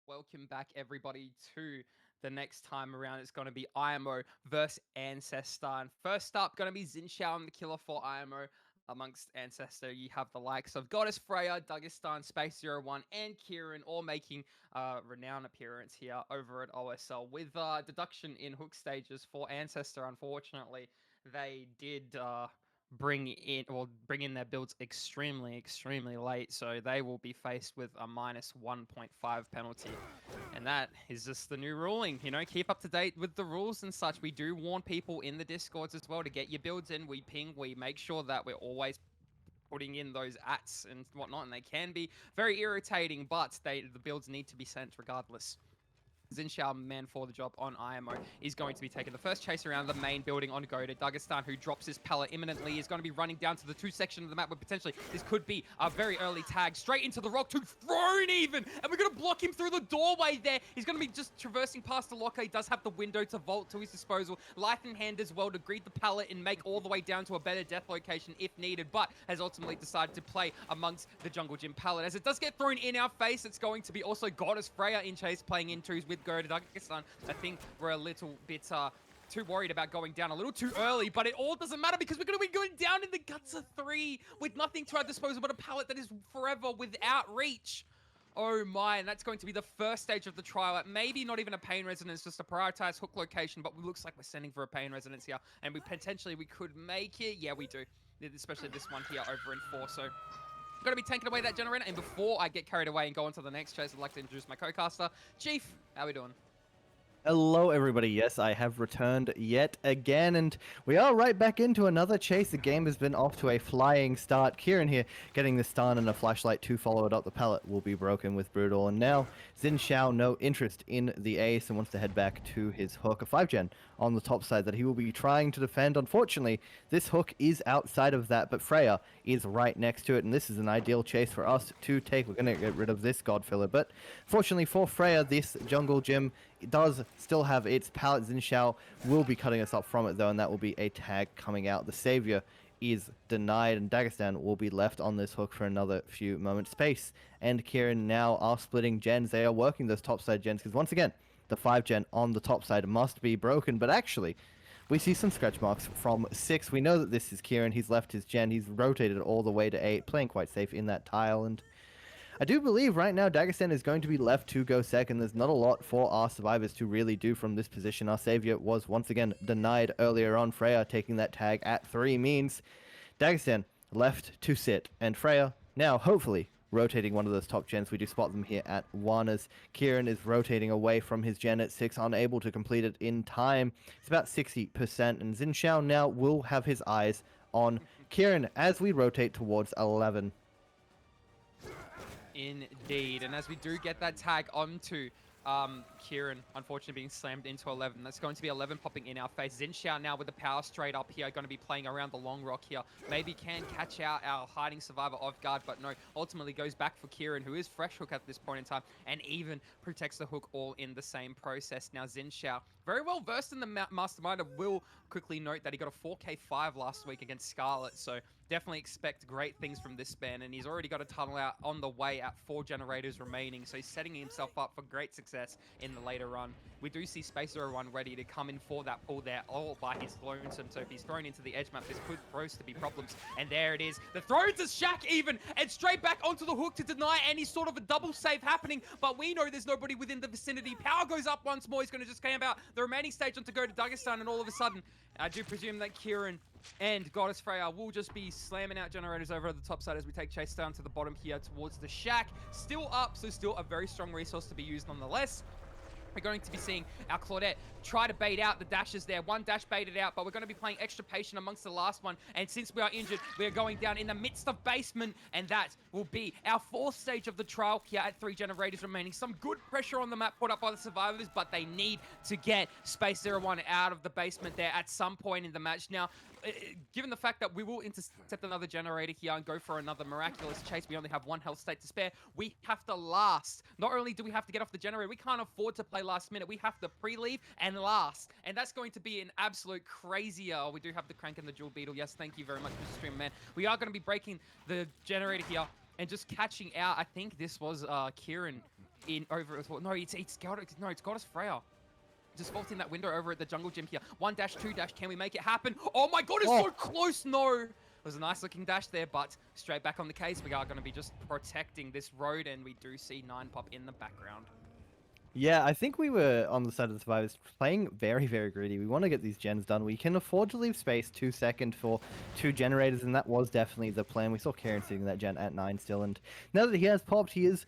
Welcome back, everybody, to the next time around. It's going to be IMO versus Ancestor. And first up, going to be Xinshao and the killer for IMO. Amongst Ancestor, you have the likes of Goddess Freya, Dagestan, Space 01, and Kieran, all making renowned appearance here over at OSL. With deduction in hook stages for Ancestor, unfortunately, they did bring in their builds extremely late, so they will be faced with a minus 1.5 penalty. And that is just the new ruling. Keep up to date with the rules and such. We do warn people in the discords as well to get your builds in. We ping, we make sure that we're always putting in those ats and whatnot, and they can be very irritating, but the builds need to be sent regardless. Xinshao, man for the job on IMO, is going to be taking the first chase around the main building on go to Dagestan, who drops his pallet imminently, is going to be running down to the 2 section of the map where potentially this could be a very early tag. Straight into the rock, 2 thrown even, and we're going to block him through the doorway there. He's going to be just traversing past the locker. He does have the window to vault to his disposal. Life in hand as well to greet the pallet and make all the way down to a better death location if needed, but has ultimately decided to play amongst the Jungle Gym pallet. As it does get thrown in our face, it's going to be also Goddess Freya in chase playing in twos with Go to Dagestan. I think we're a little bit too worried about going down a little too early, but it all doesn't matter because we're going to be going down in the guts of 3 with nothing to our disposal but a pallet that is forever without reach. Oh my, and that's going to be the first stage of the trial. Maybe not even a pain resonance, just a prioritized hook location, but it looks like we're sending for a pain resonance here, and we could make it. Yeah, we do, especially this one here over in 4, so I'm going to be taking away that generator. And before I get carried away and go on to the next chase, I'd like to introduce my co-caster. Chief, how we doing? Hello everybody, yes, I have returned yet again, and we are right back into another chase. The game has been off to a flying start. Kieran here getting the stun and a flashlight to follow it up. The pallet will be broken with Brutal, and now Xinshao, no interest in the ace and wants to head back to his hook. A 5-gen on the top side that he will be trying to defend. Unfortunately, this hook is outside of that, but Freya is right next to it, and this is an ideal chase for us to take. We're going to get rid of this Godfiller, but fortunately for Freya, this Jungle Gym does still have its pallet. Xinshao will be cutting us up from it though, and that will be a tag coming out. The Savior is denied, and Dagestan will be left on this hook for another few moments. Space and Kieran now are splitting gens. They are working those topside gens because once again, the 5-gen on the top side must be broken, but actually, we see some scratch marks from 6. We know that this is Kieran. He's left his gen. He's rotated all the way to 8, playing quite safe in that tile, and I do believe right now Dagestan is going to be left to go second. There's not a lot for our survivors to really do from this position. Our savior was once again denied earlier on. Freya taking that tag at 3 means Dagestan left to sit, and Freya now hopefully rotating one of those top gens. We do spot them here at 1 as Kieran is rotating away from his gen at 6, unable to complete it in time. It's about 60%, and Xinshao now will have his eyes on Kieran as we rotate towards 11. Indeed, and as we do get that tag onto Kieran, unfortunately being slammed into 11. That's going to be 11 popping in our face. Xinshao now with the power straight up here, going to be playing around the long rock here. Maybe can catch out our hiding survivor off guard, but no, ultimately goes back for Kieran, who is fresh hook at this point in time, and even protects the hook all in the same process. Now Xinshao, very well versed in the mastermind. I will quickly note that he got a 4K5 last week against Scarlet, so definitely expect great things from this span, and he's already got a tunnel out on the way at 4 generators remaining, so he's setting himself up for great success in the later run. We do see Space 01 ready to come in for that pull there all by his lonesome, so if he's thrown into the edge map, this could pose to be problems, and there it is. The throw to Shaq even, and straight back onto the hook to deny any sort of a double save happening, but we know there's nobody within the vicinity. Power goes up once more. He's going to just camp out the remaining stage on to go to Dagestan, and all of a sudden, I do presume that Kieran and Goddess Freya will just be slamming out generators over at the top side as we take chase down to the bottom here towards the shack. Still up, so still a very strong resource to be used nonetheless. We're going to be seeing our Claudette try to bait out the dashes there. One dash baited out, but we're going to be playing extra patient amongst the last one. And since we are injured, we are going down in the midst of basement, and that will be our 4th stage of the trial here at 3 generators remaining. Some good pressure on the map put up by the survivors, but they need to get Space 01 out of the basement there at some point in the match. Now, given the fact that we will intercept another generator here and go for another miraculous chase, we only have 1 health state to spare. We have to last. Not only do we have to get off the generator, we can't afford to play last minute. We have to pre-leave and last. And that's going to be an absolute crazy... we do have the crank and the jewel beetle. Yes, thank you very much, Mr. Streamer Man. We are going to be breaking the generator here and just catching out. I think this was Kieran in over as well. No, it's got it. No, it's got us Freya. Just vaulting that window over at the jungle gym here. 1 dash, 2 dash. Can we make it happen? Oh my god, it's so close. No. It was a nice looking dash there, but straight back on the case. We are going to be just protecting this road, and we do see 9 pop in the background. Yeah, I think we were on the side of the survivors playing very, very greedy. We want to get these gens done. We can afford to leave space 2 seconds for 2 generators, and that was definitely the plan. We saw Kieran sitting that gen at 9 still, and now that he has popped, he is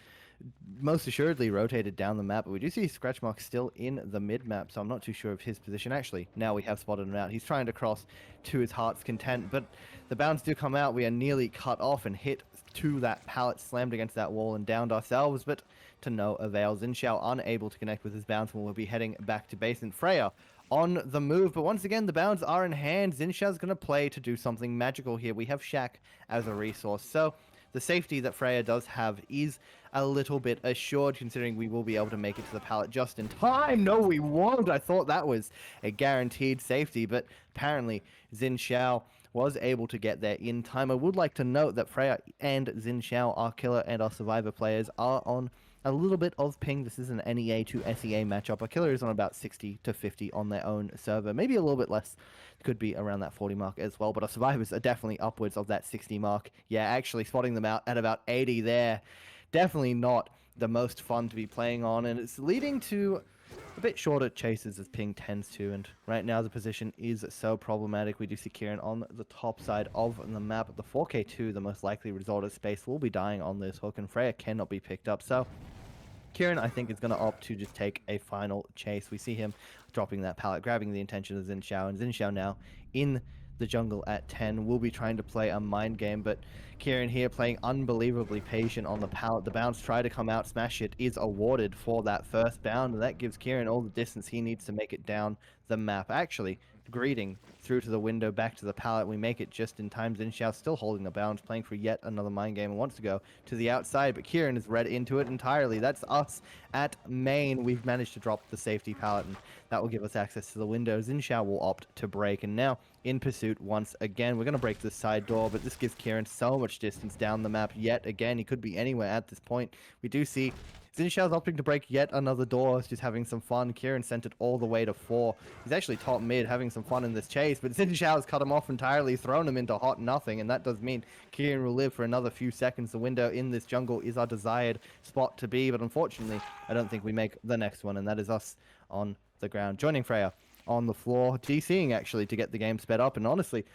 most assuredly rotated down the map, but we do see scratch marks still in the mid map, so I'm not too sure of his position. Actually, now we have spotted him out. He's trying to cross to his heart's content, but the bounds do come out. We are nearly cut off and hit to that pallet, slammed against that wall and downed ourselves, but to no avail. Xiao unable to connect with his bounds when we'll be heading back to base, and Freya on the move, but once again the bounds are in hand. Xiao's going to play to do something magical here. We have Shaq as a resource, so the safety that Freya does have is a little bit assured, considering we will be able to make it to the pallet just in time. No, we won't. I thought that was a guaranteed safety, but apparently Xiao was able to get there in time. I would like to note that Freya and Xiao, our killer and our survivor players, are on a little bit of ping. This is an NEA to SEA matchup. Our killer is on about 60 to 50 on their own server. Maybe a little bit less. Could be around that 40 mark as well. But our survivors are definitely upwards of that 60 mark. Yeah, actually spotting them out at about 80 there. Definitely not the most fun to be playing on. And it's leading to a bit shorter chases as ping tends to. And right now the position is so problematic. We do see Kieran on the top side of the map. The 4K2, the most likely result of space, will be dying on this hook. And Freya cannot be picked up. So Kieran, I think, is going to opt to just take a final chase. We see him dropping that pallet, grabbing the intention of Xiao, and Xiao now in the jungle at 10 will be trying to play a mind game, but Kieran here playing unbelievably patient on the pallet. The bounce try to come out, smash it, is awarded for that first bound, and that gives Kieran all the distance he needs to make it down the map. Actually, greeting through to the window, back to the pallet. We make it just in time. Xiao still holding the bounce, playing for yet another mind game, and wants to go to the outside, but Kieran is read into it entirely. That's us at main. We've managed to drop the safety pallet, and that will give us access to the window. Xiao will opt to break, and now in pursuit once again. We're going to break this side door, but this gives Kieran so much distance down the map yet again. He could be anywhere at this point. We do see Xiao's opting to break yet another door, just having some fun. Kieran sent it all the way to 4. He's actually top mid, having some fun in this chase, but Xiao's cut him off entirely, thrown him into hot nothing, and that does mean Kieran will live for another few seconds. The window in this jungle is our desired spot to be, but unfortunately, I don't think we make the next one, and that is us on the ground. Joining Freya on the floor, DCing actually to get the game sped up, and honestly,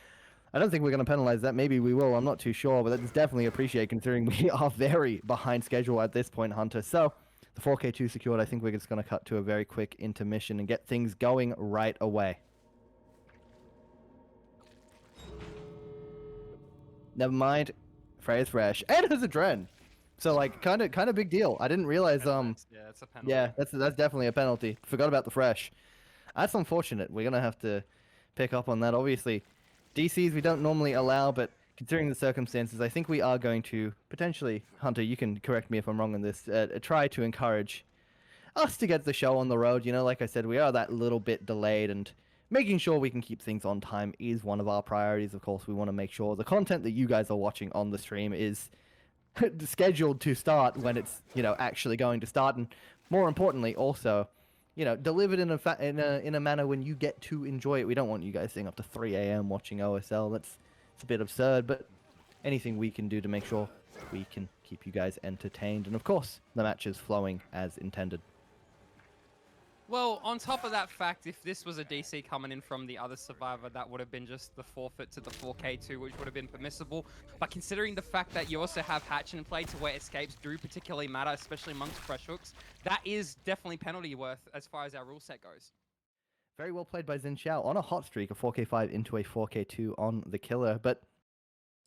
I don't think we're going to penalize that. Maybe we will. I'm not too sure, but that's definitely appreciated considering we are very behind schedule at this point, Hunter. So the 4K2 secured. I think we're just going to cut to a very quick intermission and get things going right away. Never mind. Freya's fresh. And has a Dren. So like kind of big deal. I didn't realize Yeah, it's a penalty. yeah, that's definitely a penalty. Forgot about the fresh. That's unfortunate. We're going to have to pick up on that. Obviously, DCs we don't normally allow, but considering the circumstances, I think we are going to potentially, Hunter, you can correct me if I'm wrong on this, try to encourage us to get the show on the road. You know, like I said, we are that little bit delayed, and making sure we can keep things on time is one of our priorities. Of course, we want to make sure the content that you guys are watching on the stream is scheduled to start when it's, you know, actually going to start, and more importantly, also, you know, delivered in a manner when you get to enjoy it. We don't want you guys staying up to 3 a.m. watching OSL. It's a bit absurd, but anything we can do to make sure we can keep you guys entertained, and of course, the match is flowing as intended. Well, on top of that fact, if this was a DC coming in from the other survivor, that would have been just the forfeit to the 4K2, which would have been permissible. But considering the fact that you also have Hatch in play to where escapes do particularly matter, especially amongst fresh hooks, that is definitely penalty worth as far as our rule set goes. Very well played by Xiao on a hot streak, a 4K5 into a 4K2 on the killer. But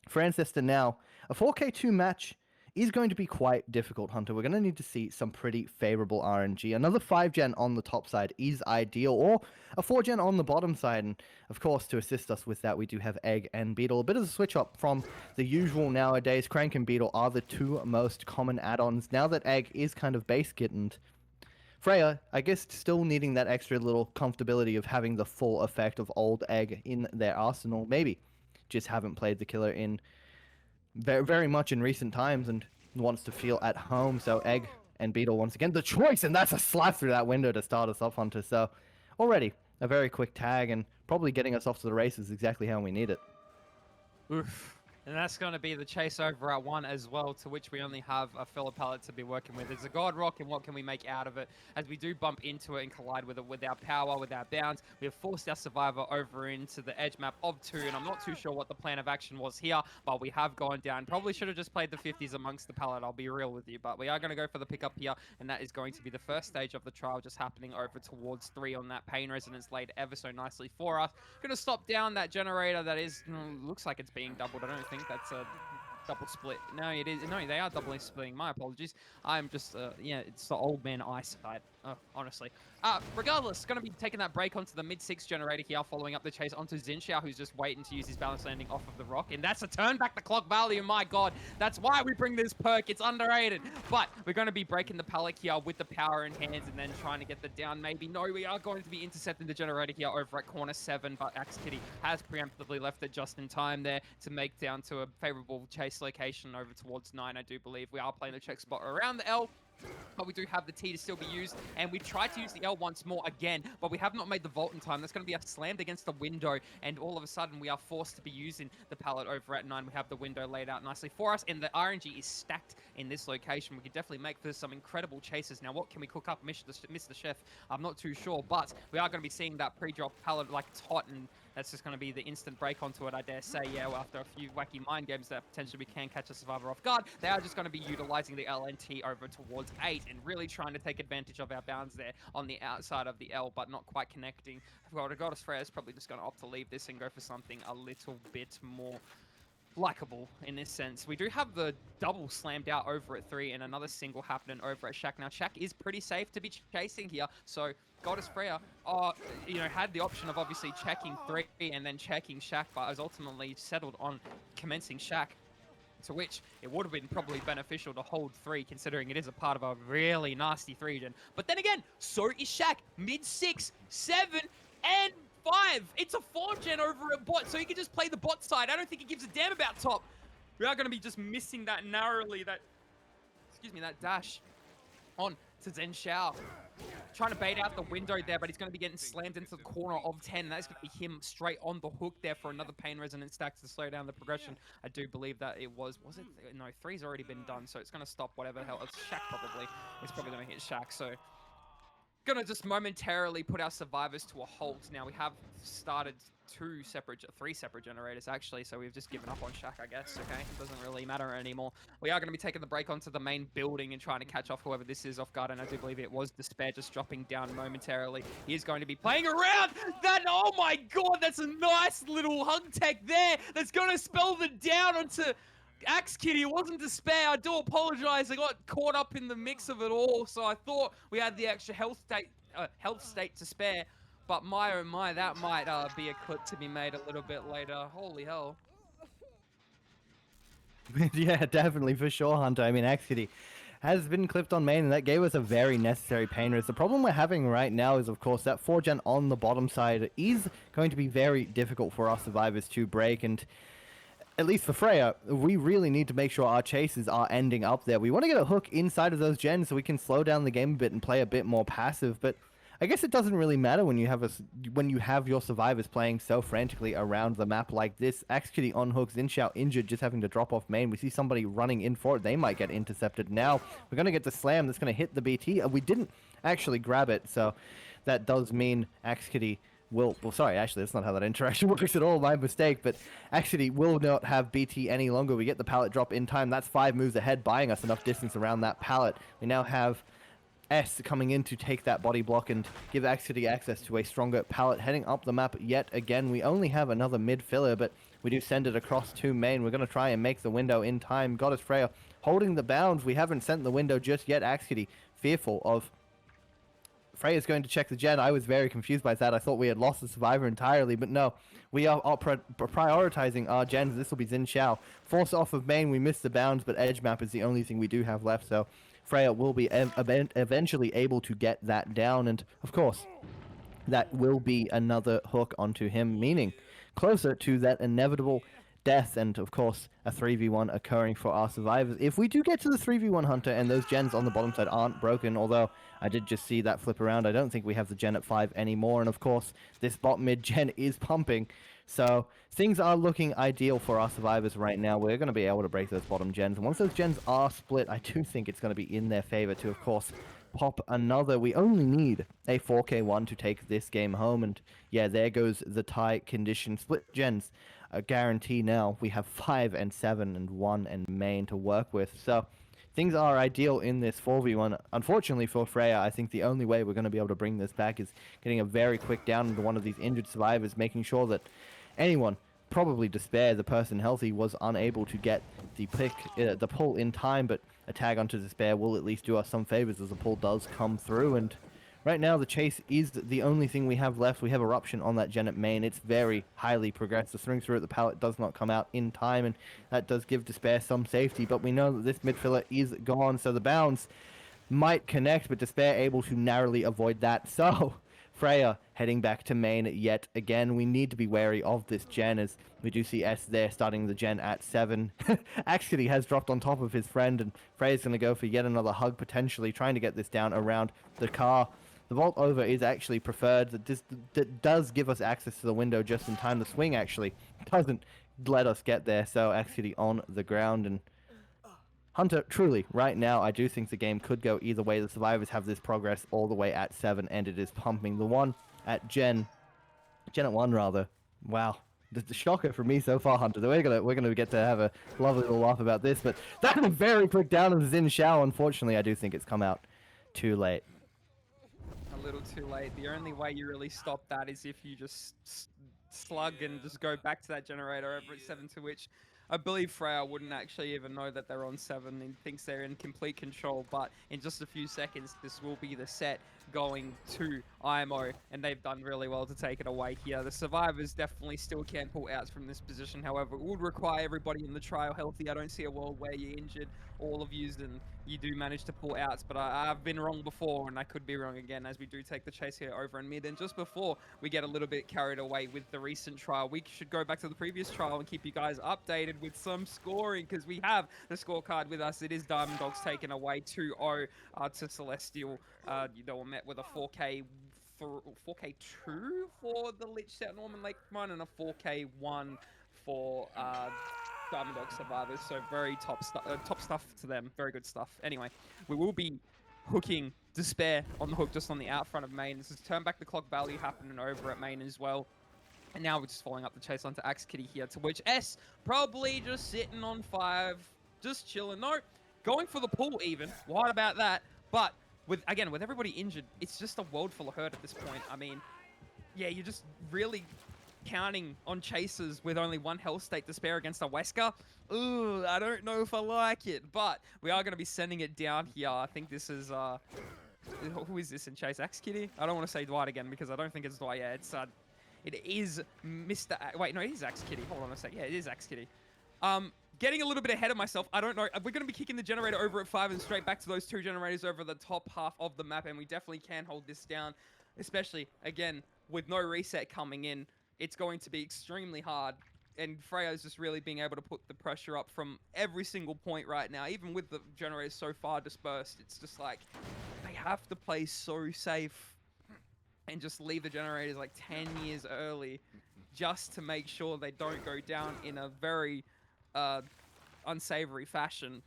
for Ancestor now, a 4K2 match is going to be quite difficult, Hunter. We're going to need to see some pretty favorable RNG. Another 5-gen on the top side is ideal, or a 4-gen on the bottom side. And of course, to assist us with that, we do have Egg and Beetle. A bit of a switch up from the usual nowadays. Crank and Beetle are the 2 most common add-ons. Now that Egg is kind of base kittened, Freya, I guess, still needing that extra little comfortability of having the full effect of old Egg in their arsenal. Maybe just haven't played the killer in very much in recent times and wants to feel at home. So Egg And Beetle once again the choice, and that's a slap through that window to start us off, Hunter. So already a very quick tag and probably getting us off to the races exactly how we need it. Oof. And that's going to be the chase over at 1 as well, to which we only have a filler pallet to be working with. It's a God Rock, and what can we make out of it? As we do bump into it and collide with it with our power, with our bounds, we have forced our survivor over into the edge map of 2, and I'm not too sure what the plan of action was here, but we have gone down. Probably should have just played the 50s amongst the pallet, I'll be real with you, but we are going to go for the pickup here, and that is going to be the first stage of the trial, just happening over towards 3 on that pain resonance laid ever so nicely for us. Going to stop down that generator that is, looks like it's being doubled. I don't think that's a double split. No, it is. No, they are doubly splitting. My apologies. I'm just, yeah, it's the old man eyesight, honestly. Regardless, going to be taking that break onto the mid-6 generator here, following up the chase onto Xiao, who's just waiting to use his balance landing off of the rock. And that's a turn back the clock value. My God, that's why we bring this perk. It's underrated. But we're going to be breaking the pallet here with the power in hands and then trying to get the down. Maybe. No, we are going to be intercepting the generator here over at corner 7, but Axe Kitty has preemptively left it just in time there to make down to a favorable chase location over towards 9, I do believe. We are playing the check spot around the L, but we do have the T to still be used, and we tried to use the L once more again, but we have not made the vault in time. That's going to be us slammed against the window, and all of a sudden we are forced to be using the pallet over at 9. We have the window laid out nicely for us, and the RNG is stacked in this location. We could definitely make for some incredible chases. Now, what can we cook up, Mr. Chef? I'm not too sure, but we are going to be seeing that pre-drop pallet like it's hot, and that's just going to be the instant break onto it, I dare say. Yeah, well, after a few wacky mind games that potentially we can catch a survivor off guard, they are just going to be utilizing the LNT over towards 8 and really trying to take advantage of our bounds there on the outside of the L, but not quite connecting. Well, Goddess Freya is probably just going to opt to leave this and go for something a little bit more likable in this sense. We do have the double slammed out over at 3 and another single happening over at Shaq. Now, Shaq is pretty safe to be chasing here, so Goddess Freya, had the option of obviously checking 3 and then checking Shaq, but has ultimately settled on commencing Shaq, to which it would have been probably beneficial to hold 3, considering it is a part of a really nasty 3-gen. But then again, so is Shaq. Mid-6, 7, and 5. It's a 4-gen over a bot, so he can just play the bot side. I don't think he gives a damn about top. We are going to be just missing that narrowly, that dash on to Xiao. Trying to bait out the window there, but he's going to be getting slammed into the corner of 10. That's going to be him straight on the hook there for another pain resonance stack to slow down the progression. I do believe that it was it? No, 3's already been done, so it's going to stop whatever the hell. It's Shaq probably. It's probably going to hit Shaq, so gonna just momentarily put our survivors to a halt. Now we have started 3 separate generators actually, so we've just given up on Shaq, I guess. Okay, it doesn't really matter anymore. We are going to be taking the break onto the main building and trying to catch off whoever this is off guard, and I do believe it was Despair just dropping down momentarily. He is going to be playing around that. Oh my God, that's a nice little hug tech there. That's going to spell the down onto Axe Kitty. It wasn't Despair. I do apologize. I got caught up in the mix of it all, so I thought we had the extra health state to spare. But my oh my, that might be a clip to be made a little bit later. Holy hell. Yeah, definitely, for sure, Hunter. I mean, Axe Kitty has been clipped on main, and that gave us a very necessary pain risk. The problem we're having right now is, of course, that 4-gen on the bottom side is going to be very difficult for our survivors to break, and at least for Freya, we really need to make sure our chases are ending up there. We want to get a hook inside of those gens so we can slow down the game a bit and play a bit more passive, but I guess it doesn't really matter when you have your survivors playing so frantically around the map like this. Axe Kitty on hook, Xiao injured, just having to drop off main. We see somebody running in for it. They might get intercepted. Now we're going to get the slam that's going to hit the BT. We didn't actually grab it, so that does mean Axe Kitty will... Well, sorry, actually, that's not how that interaction works at all. My mistake, but Axe Kitty will not have BT any longer. We get the pallet drop in time. That's 5 moves ahead, buying us enough distance around that pallet. We now have S coming in to take that body block and give Axe Kitty access to a stronger pallet heading up the map yet again. We only have another mid filler, but we do send it across to main. We're going to try and make the window in time. Goddess Freya holding the bounds. We haven't sent the window just yet. Axe Kitty fearful of Freya's going to check the gen. I was very confused by that. I thought we had lost the survivor entirely, but no. We are prioritizing our gens. This will be Xiao. Force off of main. We missed the bounds, but edge map is the only thing we do have left, so Freya will be eventually able to get that down, and of course, that will be another hook onto him, meaning closer to that inevitable death and, of course, a 3v1 occurring for our survivors. If we do get to the 3v1 Hunter and those gens on the bottom side aren't broken, although I did just see that flip around, I don't think we have the gen at 5 anymore. And, of course, this bot mid gen is pumping. So things are looking ideal for our survivors right now. We're going to be able to break those bottom gens. And once those gens are split, I do think it's going to be in their favor to, of course, pop another. We only need a 4K1 to take this game home. And yeah, there goes the tie condition. Split gens, a guarantee now. We have 5 and 7 and 1 and main to work with. So things are ideal in this 4v1. Unfortunately for Freya, I think the only way we're going to be able to bring this back is getting a very quick down into one of these injured survivors, making sure that anyone, probably Despair, the person healthy, was unable to get the the pull in time, but a tag onto Despair will at least do us some favors as the pull does come through. And right now the chase is the only thing we have left. We have Eruption on that gen at main. It's very highly progressed. The swing through at the pallet does not come out in time, and that does give Despair some safety, but we know that this midfielder is gone, so the bounce might connect, but Despair able to narrowly avoid that. So Freya heading back to main yet again. We need to be wary of this gen, as we do see S there starting the gen at 7. Actually has dropped on top of his friend, and Freya's going to go for yet another hug, potentially trying to get this down around the car. The vault over is actually preferred. That does give us access to the window just in time. The swing actually doesn't let us get there, so actually on the ground. And Hunter, truly, right now, I do think the game could go either way. The survivors have this progress all the way at 7, and it is pumping. The one at Gen at 1 rather. Wow, the shocker for me so far, Hunter. We're gonna get to have a lovely little laugh about this, but that's a very quick down of Xin Shao. Unfortunately, I do think it's come out too late. A little too late. The only way you really stop that is if you just slug and just go back to that generator over at 7, to which I believe Freya wouldn't actually even know that they're on 7 and thinks they're in complete control. But in just a few seconds, this will be the set going to ImO, and they've done really well to take it away here. The survivors definitely still can pull outs from this position. However, it would require everybody in the trial healthy. I don't see a world where you're injured, all of you, and you do manage to pull outs. But I've been wrong before, and I could be wrong again, as we do take the chase here over in mid. And just before we get a little bit carried away with the recent trial, we should go back to the previous trial and keep you guys updated with some scoring, because we have the scorecard with us. It is Diamond Dogs taken away 2-0 to Celestial. They were met with a 4K 4K2 for the Lich Set Norman Lake one, and a 4K1 for Diamond Dog Survivors. So very top stuff to them. Very good stuff. Anyway, we will be hooking Despair on the hook just on the out front of main. This is turn back the clock value happening over at main as well. And now we're just following up the chase onto Axe Kitty here, to which S probably just sitting on 5, just chilling. No, going for the pull even. What about that? But with everybody injured, it's just a world full of hurt at this point. I mean, yeah, you're just really counting on chasers with only 1 health state to spare against a Wesker. Ooh, I don't know if I like it, but we are going to be sending it down here. I think this is, who is this in chase? Axe Kitty? I don't want to say Dwight again, because I don't think it's Dwight. Yeah, it is Mr. Wait, no, it is Axe Kitty. Hold on a sec. Yeah, it is Axe Kitty. Getting a little bit ahead of myself. I don't know. We're going to be kicking the generator over at 5 and straight back to those 2 generators over the top half of the map, and we definitely can hold this down, especially, again, with no reset coming in. It's going to be extremely hard, and Freya's just really being able to put the pressure up from every single point right now. Even with the generators so far dispersed, it's just like they have to play so safe and just leave the generators like 10 years early, just to make sure they don't go down in a very unsavory fashion.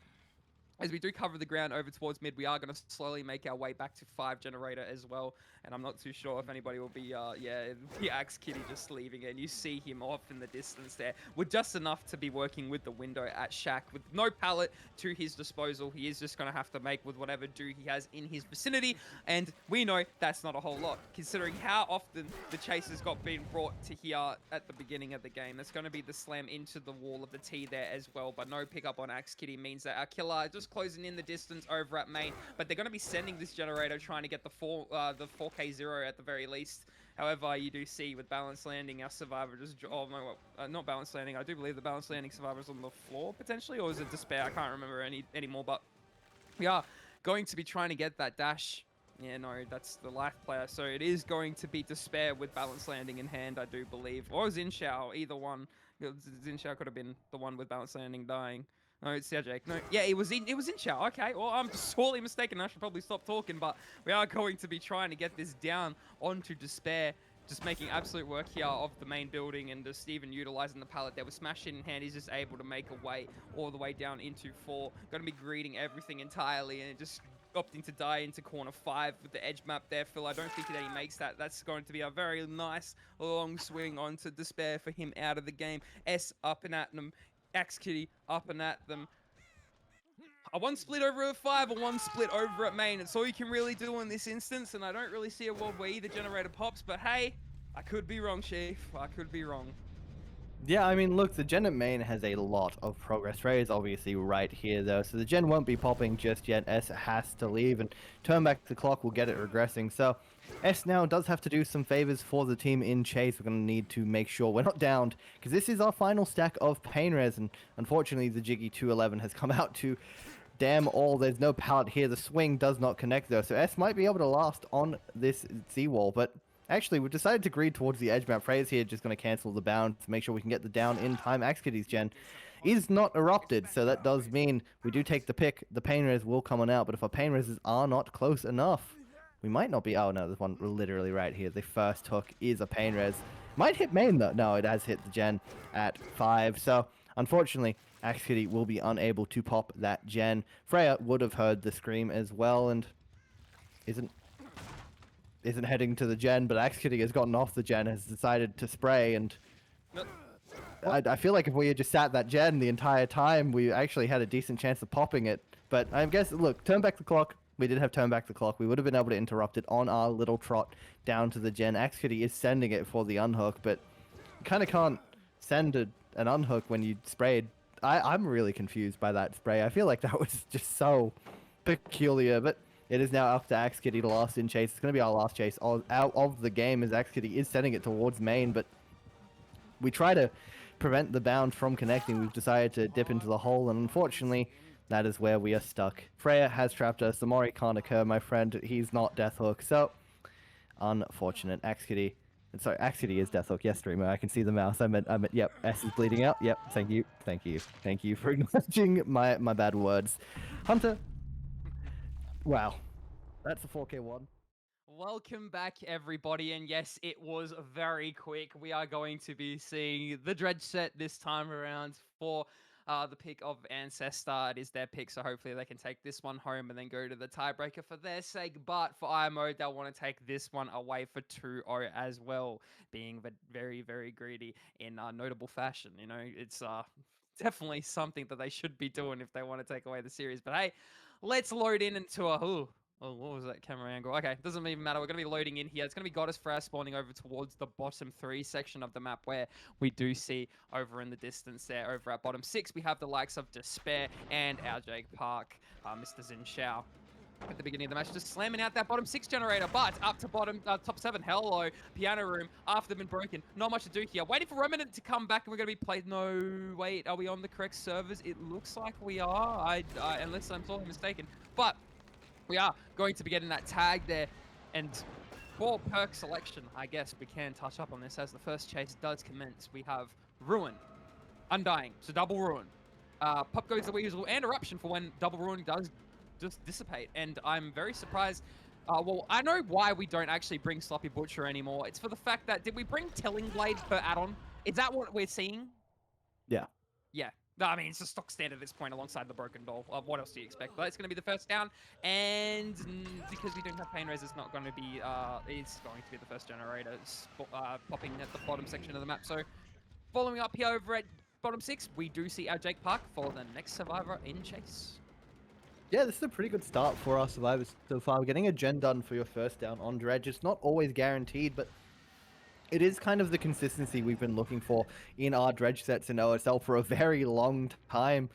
As we do cover the ground over towards mid, we are going to slowly make our way back to 5 generator as well. And I'm not too sure if anybody will be, the Axe Kitty just leaving it. And you see him off in the distance there, with just enough to be working with the window at Shack. With no pallet to his disposal, he is just going to have to make with whatever do he has in his vicinity. And we know that's not a whole lot, considering how often the chasers got being brought to here at the beginning of the game. That's going to be the slam into the wall of the T there as well. But no pickup on Axe Kitty means that our killer just closing in the distance over at main, but they're going to be sending this generator, trying to get the 4K0 at the very least. However, you do see with balance landing, our survivor just not balance landing. I do believe the balance landing survivor's on the floor potentially, or is it Despair? I can't remember anymore. But we are going to be trying to get that dash. Yeah, no, that's the life player. So it is going to be Despair with balance landing in hand, I do believe, or Xin Shao, either one. Zinshao could have been the one with balance landing dying. No, it's Jake. No, yeah, it was in Chao. Okay, well, I'm sorely mistaken. I should probably stop talking, but we are going to be trying to get this down onto Despair. Just making absolute work here of the main building and just even utilizing the pallet there with Smash in hand. He's just able to make a way all the way down into 4. Going to be greeting everything entirely and just opting to die into corner 5 with the edge map there, Phil. I don't think that he makes that. That's going to be a very nice long swing onto Despair for him out of the game. S up and at them. Axe Kitty up and at them. A 1 split over at 5, a 1 split over at main. It's all you can really do in this instance, and I don't really see a world where either generator pops, but hey, I could be wrong, Chief. I could be wrong. Yeah, I mean, look, the gen at main has a lot of progress. Ray is obviously right here, though, so the gen won't be popping just yet. S has to leave, and turn back the clock will get it regressing. So S now does have to do some favors for the team in chase. We're going to need to make sure we're not downed, because this is our final stack of pain res, and unfortunately the Jiggy 211 has come out to damn all. There's no pallet here. The swing does not connect, though, so S might be able to last on this Z-wall, but actually, we've decided to greed towards the edge map. Frey's here just going to cancel the bound to make sure we can get the down in time. Axe Kitty's gen is not erupted, so that does mean we do take the pick. The pain res will come on out, but if our pain reses are not close enough, we might not be... Oh, no, there's one literally right here. The first hook is a pain res. Might hit main, though. No, it has hit the gen at 5, so unfortunately, Axe Kitty will be unable to pop that gen. Freya would have heard the scream as well, and isn't heading to the gen, but Axe Kitty has gotten off the gen, has decided to spray, and I feel like if we had just sat that gen the entire time, we actually had a decent chance of popping it. But I guess, look, turn back the clock. We did have turn back the clock. We would have been able to interrupt it on our little trot down to the gen. Axe Kitty is sending it for the unhook, but you kind of can't send an unhook when you sprayed. I'm really confused by that spray. I feel like that was just so peculiar, but it is now up to Axe Kitty to last in chase. It's going to be our last chase out of the game, as Axe Kitty is sending it towards main, but we try to prevent the bound from connecting. We've decided to dip into the hole, and unfortunately, that is where we are stuck. Freya has trapped us. The Mori can't occur, my friend. He's not Death Hook, so unfortunate. Axe Kitty. Sorry, Axe Kitty is Death Hook. Yes, streamer. I can see the mouse. I meant, yep, S is bleeding out. Yep, thank you for acknowledging my bad words. Hunter. Wow, that's a 4K one. Welcome back, everybody, and yes, it was very quick. We are going to be seeing the Dredge set this time around for the pick of Ancestor. It is their pick, so hopefully they can take this one home and then go to the tiebreaker for their sake. But for IMO, they'll want to take this one away for 2-0 as well, being very, very greedy in notable fashion. You know, it's definitely something that they should be doing if they want to take away the series. But hey, let's load in into a... Oh, what was that camera angle? Okay, doesn't even matter. We're going to be loading in here. It's going to be Goddess Freya spawning over towards the bottom 3 section of the map, where we do see over in the distance there, over at bottom 6, we have the likes of Despair and our Jake Park, Mr. Zinshao. At the beginning of the match, just slamming out that bottom 6 generator, but up to bottom, top 7, hello, piano room, after been broken, not much to do here. Waiting for Remnant to come back, and we're going to be played. No, wait, are we on the correct servers? It looks like we are, unless I'm totally mistaken, but we are going to be getting that tag there, and for perk selection, I guess we can touch up on this as the first chase does commence. We have Ruin, Undying, so double Ruin, Pop Goes the Weasel, and Eruption for when double Ruin does just dissipate, and I'm very surprised. Well, I know why we don't actually bring Sloppy Butcher anymore. It's for the fact that, did we bring Telling Blade per add-on? Is that what we're seeing? Yeah. Yeah. I mean, it's a stock standard at this point alongside the Broken Doll. What else do you expect? But it's going to be the first down, and because we don't have Pain Res, it's not going to be, it's going to be the first generator popping at the bottom section of the map. So, following up here over at bottom 6, we do see our Jake Park for the next survivor in chase. Yeah, this is a pretty good start for our survivors so far. Getting a gen done for your first down on Dredge, it's not always guaranteed, but it is kind of the consistency we've been looking for in our Dredge sets in OSL for a very long time.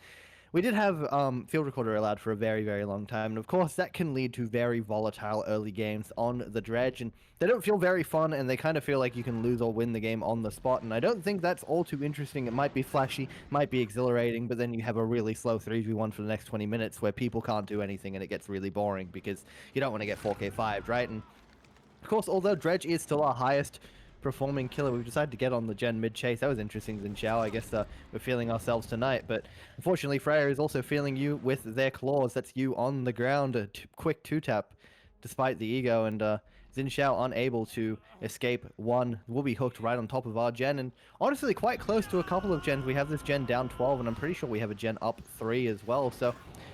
We did have Field Recorder allowed for a very, very long time, and of course that can lead to very volatile early games on the Dredge, and they don't feel very fun, and they kind of feel like you can lose or win the game on the spot, and I don't think that's all too interesting. It might be flashy, might be exhilarating, but then you have a really slow 3v1 for the next 20 minutes where people can't do anything, and it gets really boring because you don't want to get 4K5'd, right? And of course, although Dredge is still our highest performing killer. We've decided to get on the gen mid-chase. That was interesting, Xiao. I guess we're feeling ourselves tonight, but unfortunately Freya is also feeling you with their claws. That's you on the ground, a quick 2-tap despite the ego, and Xin Xiao unable to escape one. Will be hooked right on top of our gen, and honestly quite close to a couple of gens. We have this gen down 12, and I'm pretty sure we have a gen up 3 as well, so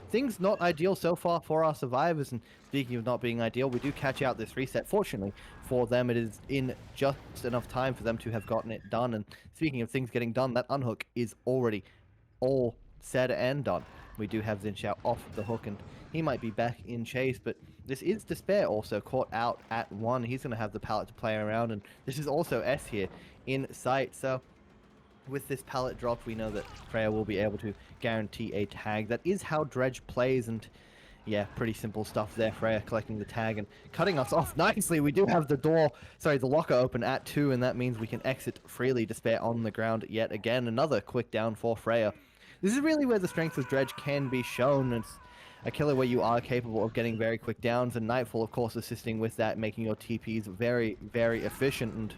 things not ideal so far for our survivors. And speaking of not being ideal, we do catch out this reset. Fortunately for them, it is in just enough time for them to have gotten it done. And speaking of things getting done, that unhook is already all said and done. We do have Xin Xiao off the hook, and he might be back in chase, but this is Despair also caught out at 1. He's going to have the pallet to play around, and this is also S here in sight. So with this pallet dropped, we know that Freya will be able to guarantee a tag. That is how Dredge plays, and yeah, pretty simple stuff there. Freya collecting the tag and cutting us off nicely. We do have the locker open at 2, and that means we can exit freely. Despair on the ground yet again. Another quick down for Freya. This is really where the strength of Dredge can be shown. It's a killer where you are capable of getting very quick downs, and Nightfall, of course, assisting with that, making your TPs very, very efficient. And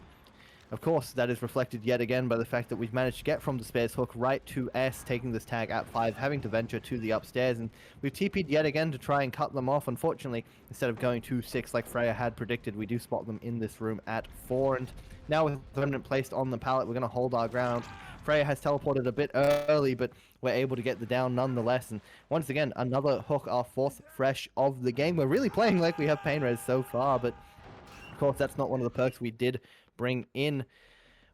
of course, that is reflected yet again by the fact that we've managed to get from Despair's hook right to S, taking this tag at 5, having to venture to the upstairs, and we've TP'd yet again to try and cut them off. Unfortunately, instead of going to 6 like Freya had predicted, we do spot them in this room at 4, and now with the remnant placed on the pallet, we're going to hold our ground. Freya has teleported a bit early, but we're able to get the down nonetheless. And once again, another hook, our 4th fresh of the game. We're really playing like we have pain res so far, but of course that's not one of the perks we did bring in.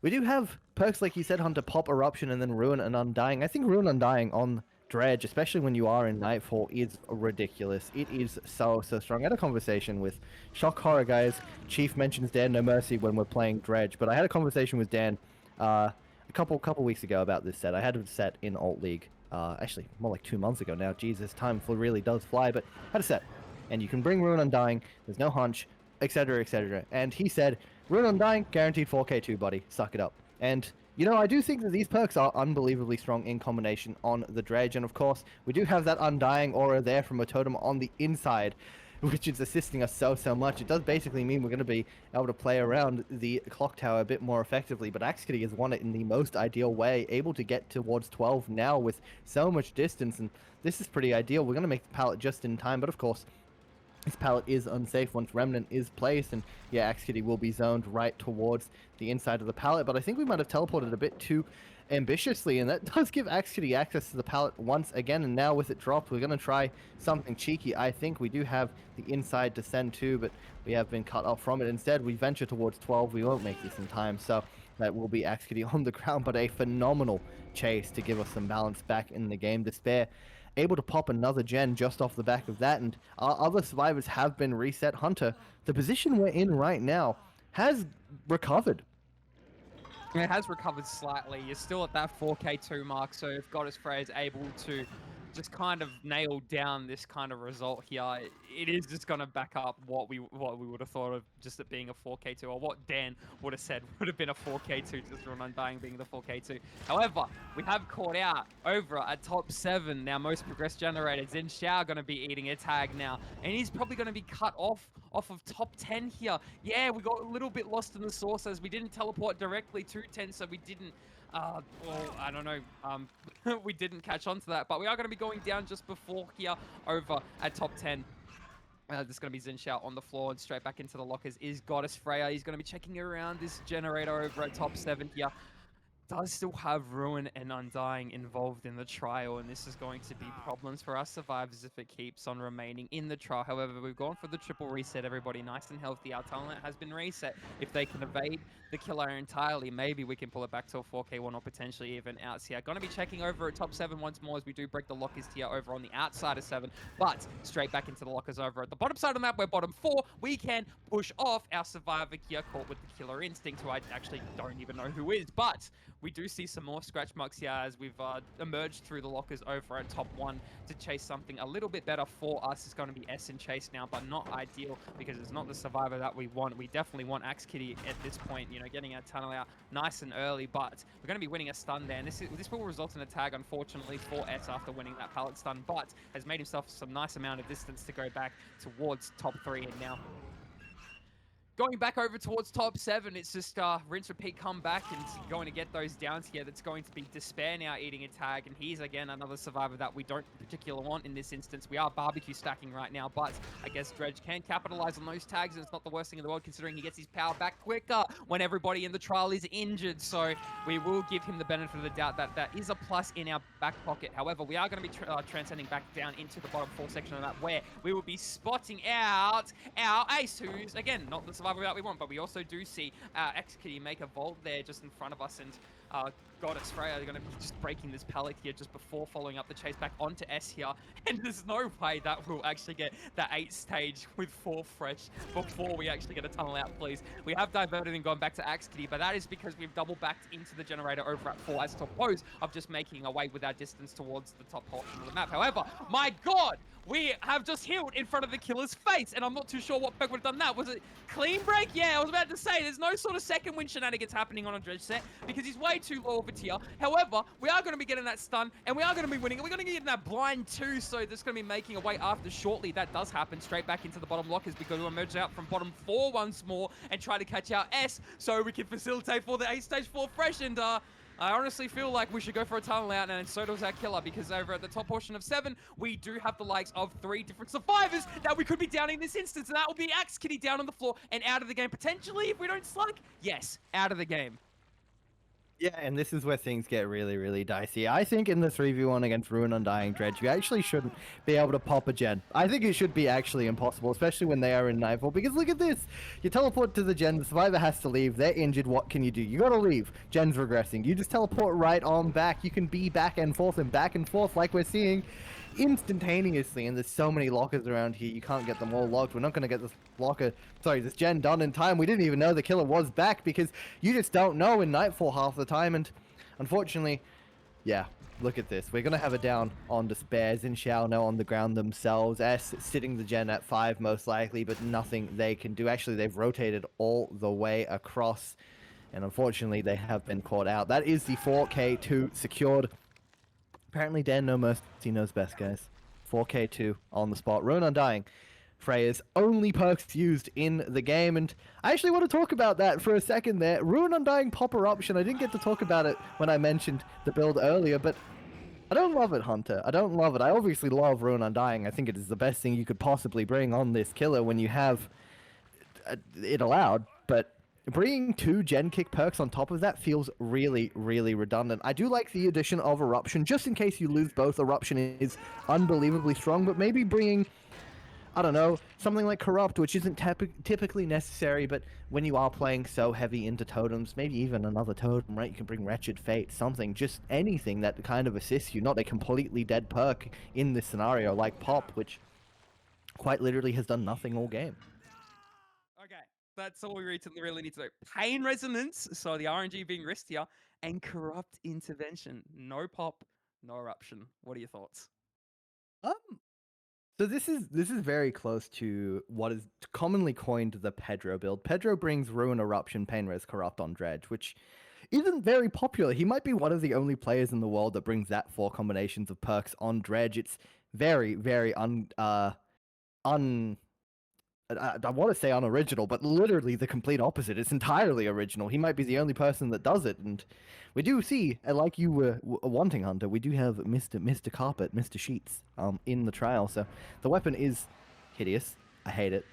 We do have perks, like you said, Hunter, Pop Eruption and then Ruin and Undying. I think Ruin Undying on Dredge, especially when you are in Nightfall, is ridiculous. It is so strong. I had a conversation with Shock Horror, guys. Chief mentions Dan No Mercy when we're playing Dredge, but I had a conversation with Dan a couple weeks ago about this set. I had a set in Alt League, actually more like 2 months ago now. Jesus, time really does fly, but I had a set. And you can bring Ruin Undying, there's no hunch, etc, etc. And he said, Ruin Undying, guaranteed 4k2, buddy. Suck it up. And, you know, I do think that these perks are unbelievably strong in combination on the Dredge. And, of course, we do have that Undying aura there from a totem on the inside, which is assisting us so much. It does basically mean we're going to be able to play around the clock tower a bit more effectively. But Axkity has won it in the most ideal way, able to get towards 12 now with so much distance. And this is pretty ideal. We're going to make the pallet just in time. But, of course, this pallet is unsafe once Remnant is placed, and yeah, Axkity will be zoned right towards the inside of the pallet, but I think we might have teleported a bit too ambitiously, and that does give Axkity access to the pallet once again, and now with it dropped, we're going to try something cheeky. I think we do have the inside to send to, but we have been cut off from it. Instead, we venture towards 12. We won't make this in time, so that will be Axkity on the ground, but a phenomenal chase to give us some balance back in the game. Despair able to pop another gen just off the back of that, and our other survivors have been reset. Hunter, the position we're in right now, has recovered. It has recovered slightly. You're still at that 4k2 mark, so if Goddess Freya is able to just kind of nail down this kind of result here, it is just going to back up what we would have thought of just it being a 4k2, or what Dan would have said would have been a 4k2, just from Undying being the 4k2. However, we have caught out over at top 7, now most progressed generator. Xin Xiao going to be eating a tag now, and he's probably going to be cut off of top 10 here. Yeah, we got a little bit lost in the sauce as we didn't teleport directly to 10, so we didn't well, I don't know. We didn't catch on to that, but we are going to be going down just before here over at top 10. There's going to be Xin Xiao on the floor, and straight back into the lockers is Goddess Freya. He's going to be checking around this generator over at top 7 here. Does still have Ruin and Undying involved in the trial, and this is going to be problems for us survivors if it keeps on remaining in the trial. However, we've gone for the triple reset, everybody nice and healthy. Our talent has been reset. If they can evade the killer entirely, maybe we can pull it back to a 4k1 or potentially even out here. Going to be checking over at top 7 once more as we do break the lockers here over on the outside of 7, but straight back into the lockers over at the bottom side of the map, where bottom 4, we can push off our survivor here caught with the killer instinct, who I actually don't even know who is, but we do see some more scratch marks here as we've emerged through the lockers over at top 1 to chase something a little bit better for us. It's going to be S in chase now, but not ideal because it's not the survivor that we want. We definitely want Axkity at this point, you know, getting our tunnel out nice and early, but we're going to be winning a stun there, and this will result in a tag, unfortunately, for S after winning that pallet stun, but has made himself some nice amount of distance to go back towards top 3, and now going back over towards top 7, it's just rinse, repeat, come back, and going to get those downs here. That's going to be Despair now eating a tag, and he's, again, another survivor that we don't particularly want in this instance. We are barbecue stacking right now, but I guess Dredge can capitalize on those tags, and it's not the worst thing in the world, considering he gets his power back quicker when everybody in the trial is injured. So we will give him the benefit of the doubt that that is a plus in our back pocket. However, we are going to be transcending back down into the bottom 4 section of that, where we will be spotting out our ace, who's, again, not the survivor that we want, but we also do see X-Kitty make a vault there just in front of us, and Goddess Freya are going to be just breaking this pallet here just before following up the chase back onto S here. And there's no way that we'll actually get the 8th stage with 4 fresh before we actually get a tunnel out, please. We have diverted and gone back to Axe-Kitty, but that is because we've double backed into the generator over at 4 as to oppose of just making away with our distance towards the top portion of the map. However, my God, we have just healed in front of the killer's face, and I'm not too sure what perk would have done that. Was it clean break? Yeah, I was about to say, there's no sort of second win shenanigans happening on a Dredge set because he's way too low of a tier. However, we are going to be getting that stun, and we are going to be winning, and we're going to get that blind too, so that's going to be making a way after shortly. That does happen straight back into the bottom lock as we go to emerge out from bottom 4 once more and try to catch our S so we can facilitate for the 8 stage 4 fresh, and I honestly feel like we should go for a tunnel out, and so does our killer, because over at the top portion of 7, we do have the likes of 3 different survivors that we could be downing in this instance, and that will be Axe-Kitty down on the floor and out of the game, potentially, if we don't slug. Yes, out of the game. Yeah, and this is where things get really, really dicey. I think in the 3v1 against Ruin Undying Dredge, you actually shouldn't be able to pop a gen. I think it should be actually impossible, especially when they are in Nightfall, because look at this! You teleport to the gen, the survivor has to leave, they're injured, what can you do? You gotta leave. Gen's regressing. You just teleport right on back. You can be back and forth like we're seeing instantaneously, and there's so many lockers around here, you can't get them all locked. We're not going to get this gen done in time. We didn't even know the killer was back, because you just don't know in Nightfall half the time, and unfortunately, yeah, look at this. We're going to have a down on Despair. Xiao now on the ground themselves. S sitting the gen at 5 most likely, but nothing they can do. Actually, they've rotated all the way across, and unfortunately, they have been caught out. That is the 4K2 secured. Apparently, Dan No Mercy knows best, guys. 4K2 on the spot. Ruin Undying, Freya's only perks used in the game, and I actually want to talk about that for a second there. Ruin Undying Pop Eruption, I didn't get to talk about it when I mentioned the build earlier, but I don't love it, Hunter. I don't love it. I obviously love Ruin Undying. I think it is the best thing you could possibly bring on this killer when you have it allowed, but bringing 2 gen kick perks on top of that feels really, really redundant. I do like the addition of Eruption, just in case you lose both. Eruption is unbelievably strong, but maybe bringing, I don't know, something like Corrupt, which isn't typically necessary, but when you are playing so heavy into totems, maybe even another totem, right? You can bring Wretched Fate, something, just anything that kind of assists you, not a completely dead perk in this scenario, like Pop, which quite literally has done nothing all game. Okay. That's all we really need to know. Pain Resonance, so the RNG being risked here, and Corrupt Intervention. No pop, no eruption. What are your thoughts? So this is very close to what is commonly coined the Pedro build. Pedro brings Ruin, Eruption, Pain Res, Corrupt on Dredge, which isn't very popular. He might be one of the only players in the world that brings that 4 combinations of perks on Dredge. It's very, very I want to say unoriginal, but literally the complete opposite. It's entirely original. He might be the only person that does it, and we do see, like you were wanting, Hunter, we do have Mr. Carpet, Mr. Sheets, in the trial. So the weapon is hideous. I hate it,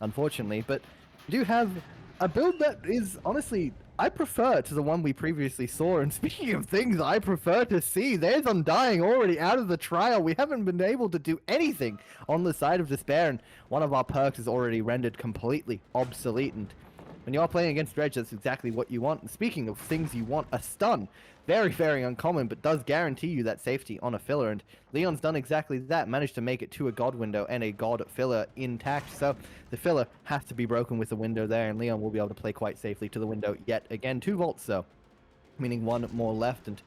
unfortunately, but we do have a build that is honestly, I prefer to the one we previously saw. And speaking of things I prefer to see, there's Undying already out of the trial. We haven't been able to do anything on the side of Despair, and one of our perks is already rendered completely obsolete. And when you are playing against Dredge, that's exactly what you want. And speaking of things you want, a stun. Very, very uncommon, but does guarantee you that safety on a filler. And Leon's done exactly that, managed to make it to a God window and a God filler intact. So the filler has to be broken with the window there, and Leon will be able to play quite safely to the window yet again. 2 volts, though, meaning 1 more left, and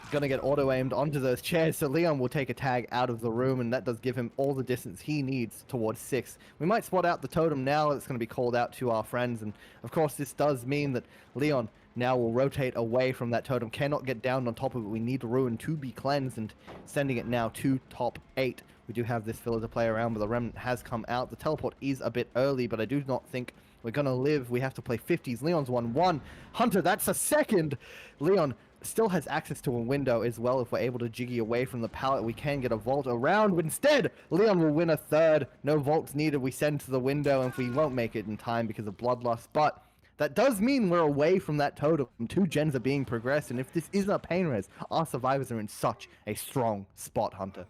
gonna get auto-aimed onto those chairs, so Leon will take a tag out of the room, and that does give him all the distance he needs towards 6. We might spot out the totem now. It's going to be called out to our friends, and of course this does mean that Leon now will rotate away from that totem, cannot get down on top of it. We need Ruin to be cleansed, and sending it now to top 8 We do have this filler to play around, but the Remnant has come out. The teleport is a bit early, but I do not think we're going to live. We have to play 50s. Leon's 1-1. Hunter, that's a second. Leon still has access to a window as well. If we're able to jiggy away from the pallet, we can get a vault around. But instead, Leon will win a third. No vaults needed. We send to the window, and we won't make it in time because of bloodlust. But that does mean we're away from that totem. 2 gens are being progressed, and if this isn't a pain res, our survivors are in such a strong spot, Hunter.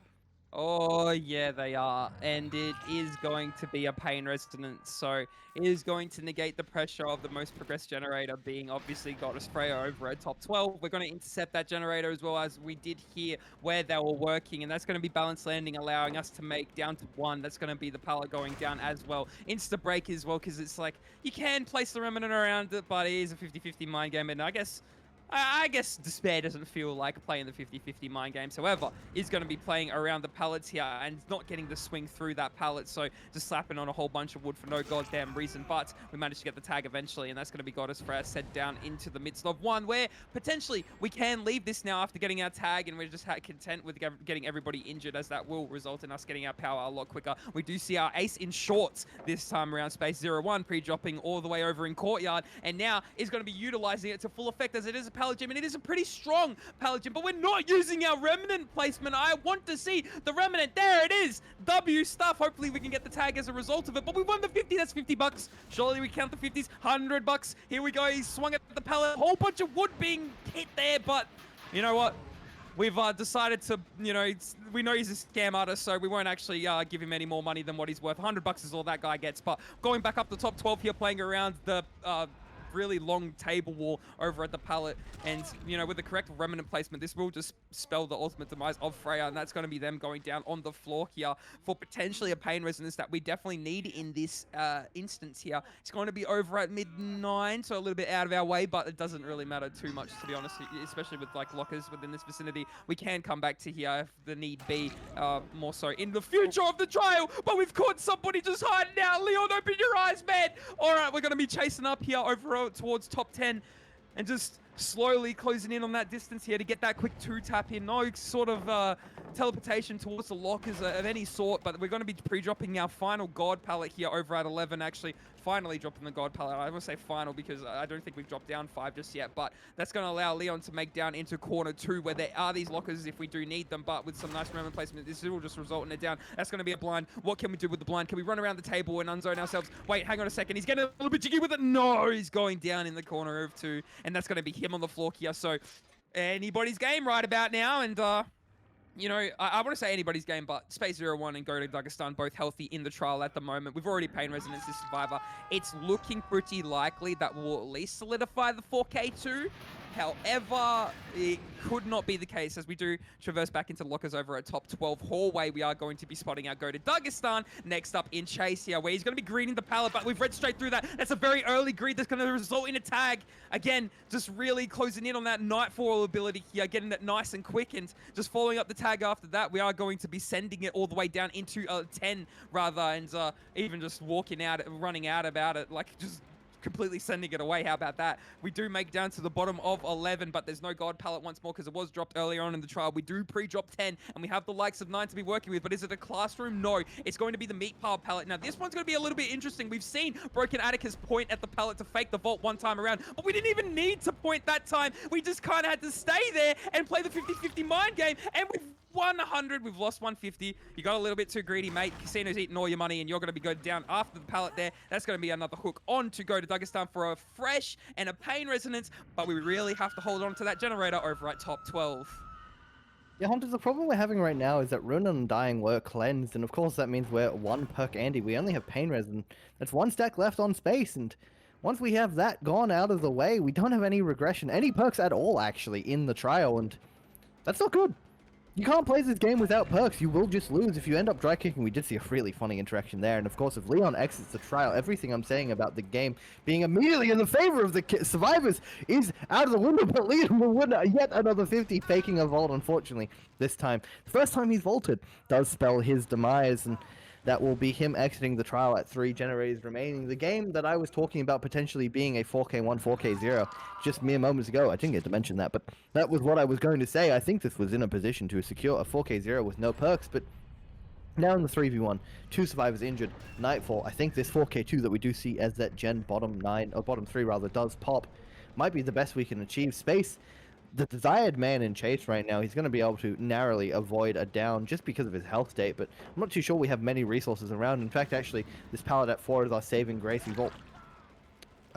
Oh, yeah, they are. And it is going to be a pain resonance. So it is going to negate the pressure of the most progressed generator being obviously Goddess Freya over at top 12. We're going to intercept that generator as well, as we did here where they were working. And that's going to be balance landing, allowing us to make down to 1. That's going to be the pallet going down as well. Insta break as well, because it's like you can place the remnant around it, but it is a 50-50 mind game. And I guess Despair doesn't feel like playing the 50-50 mind games. However, is going to be playing around the pallets here and not getting the swing through that pallet. So just slapping on a whole bunch of wood for no goddamn reason. But we managed to get the tag eventually, and that's going to be Goddess Freya set down into the midst of 1, where potentially we can leave this now after getting our tag, and we're just content with getting everybody injured, as that will result in us getting our power a lot quicker. We do see our ace in shorts this time around, Space 01, pre-dropping all the way over in Courtyard, and now is going to be utilizing it to full effect, as it is a pallet gym, and it is a pretty strong pallet gym, but we're not using our remnant placement. I want to see the remnant. There it is. W stuff. Hopefully we can get the tag as a result of it, but we won the 50. That's 50 bucks. Surely we count the 50s. 100 bucks. Here we go. He swung at the pallet. Whole bunch of wood being hit there, but you know what? We've decided to, we know he's a scam artist, so we won't actually give him any more money than what he's worth. 100 bucks is all that guy gets. But going back up the top 12 here, playing around the really long table wall over at the pallet, and with the correct remnant placement, this will just spell the ultimate demise of Freya, and that's going to be them going down on the floor here for potentially a pain resonance that we definitely need in this instance here. It's going to be over at mid-9, so a little bit out of our way, but it doesn't really matter too much, to be honest, especially with like lockers within this vicinity. We can come back to here if the need be, more so in the future of the trial, but we've caught somebody just hiding out. Leon, open your eyes, man. All right, we're going to be chasing up here over towards top 10 and just slowly closing in on that distance here to get that quick 2-tap in. No sort of teleportation towards the lockers of any sort, but we're going to be pre-dropping our final God pallet here over at 11, actually. Finally dropping the God pallet. I want to say final because I don't think we've dropped down 5 just yet, but that's going to allow Leon to make down into corner 2, where there are these lockers if we do need them, but with some nice remnant placement, this will just result in a down. That's going to be a blind. What can we do with the blind? Can we run around the table and unzone ourselves? Wait, hang on a second. He's getting a little bit jiggy with it. No, he's going down in the corner of 2, and that's going to be him on the floor here. So anybody's game right about now, and I want to say anybody's game, but Space 01 and Go to Dagestan both healthy in the trial at the moment. We've already pain resonance this survivor. It's looking pretty likely that we'll at least solidify the 4K2. However, it could not be the case, as we do traverse back into lockers over at top 12 hallway. We are going to be spotting our Go to Dagestan next up in chase here, where he's going to be greeting the pallet, but we've read straight through that. That's a very early greet that's going to result in a tag. Again, just really closing in on that Nightfall ability here, getting that nice and quick, and just following up the tag after that. We are going to be sending it all the way down into 10 rather, and even just walking out, running out about it, like just completely sending it away. How about that? We do make down to the bottom of 11, but there's no God pallet once more because it was dropped earlier on in the trial. We do pre-drop 10, and we have the likes of 9 to be working with, but is it a classroom? No. It's going to be the meat pile pallet. Now, this one's going to be a little bit interesting. We've seen Broken Atticus point at the pallet to fake the vault one time around, but we didn't even need to point that time. We just kind of had to stay there and play the 50-50 mind game, and we've 100, we've lost 150. You got a little bit too greedy, mate. Casino's eating all your money, and you're going to be going down after the pallet there. That's going to be another hook on to Go to Dagestan for a fresh and a pain resonance, but we really have to hold on to that generator over at top 12. Yeah, Hunter, the problem we're having right now is that Ruin and Undying were cleansed, and of course that means we're 1 perk Andy. We only have pain res, and that's 1 stack left on space, and once we have that gone out of the way, we don't have any regression, any perks at all, actually, in the trial, and that's not good. You can't play this game without perks. You will just lose if you end up dry kicking. We did see a really funny interaction there. And of course, if Leon exits the trial, everything I'm saying about the game being immediately in the favor of the survivors is out of the window. But Leon will win yet another 50, faking a vault, unfortunately, this time. The first time he's vaulted does spell his demise, and that will be him exiting the trial at 3 generators remaining. The game that I was talking about potentially being a 4K1, 4K0 just mere moments ago. I didn't get to mention that, but that was what I was going to say. I think this was in a position to secure a 4K0 with no perks, but Now in the 3v1, 2 survivors injured, Nightfall. I think this 4k2 that we do see as that Gen bottom 9, or bottom 3 rather, does pop, might be the best we can achieve. Space, the desired man in Chase right now, he's going to be able to narrowly avoid a down just because of his health state, but I'm not too sure we have many resources around. In fact, actually, this pallet at 4 is our saving grace. We vault.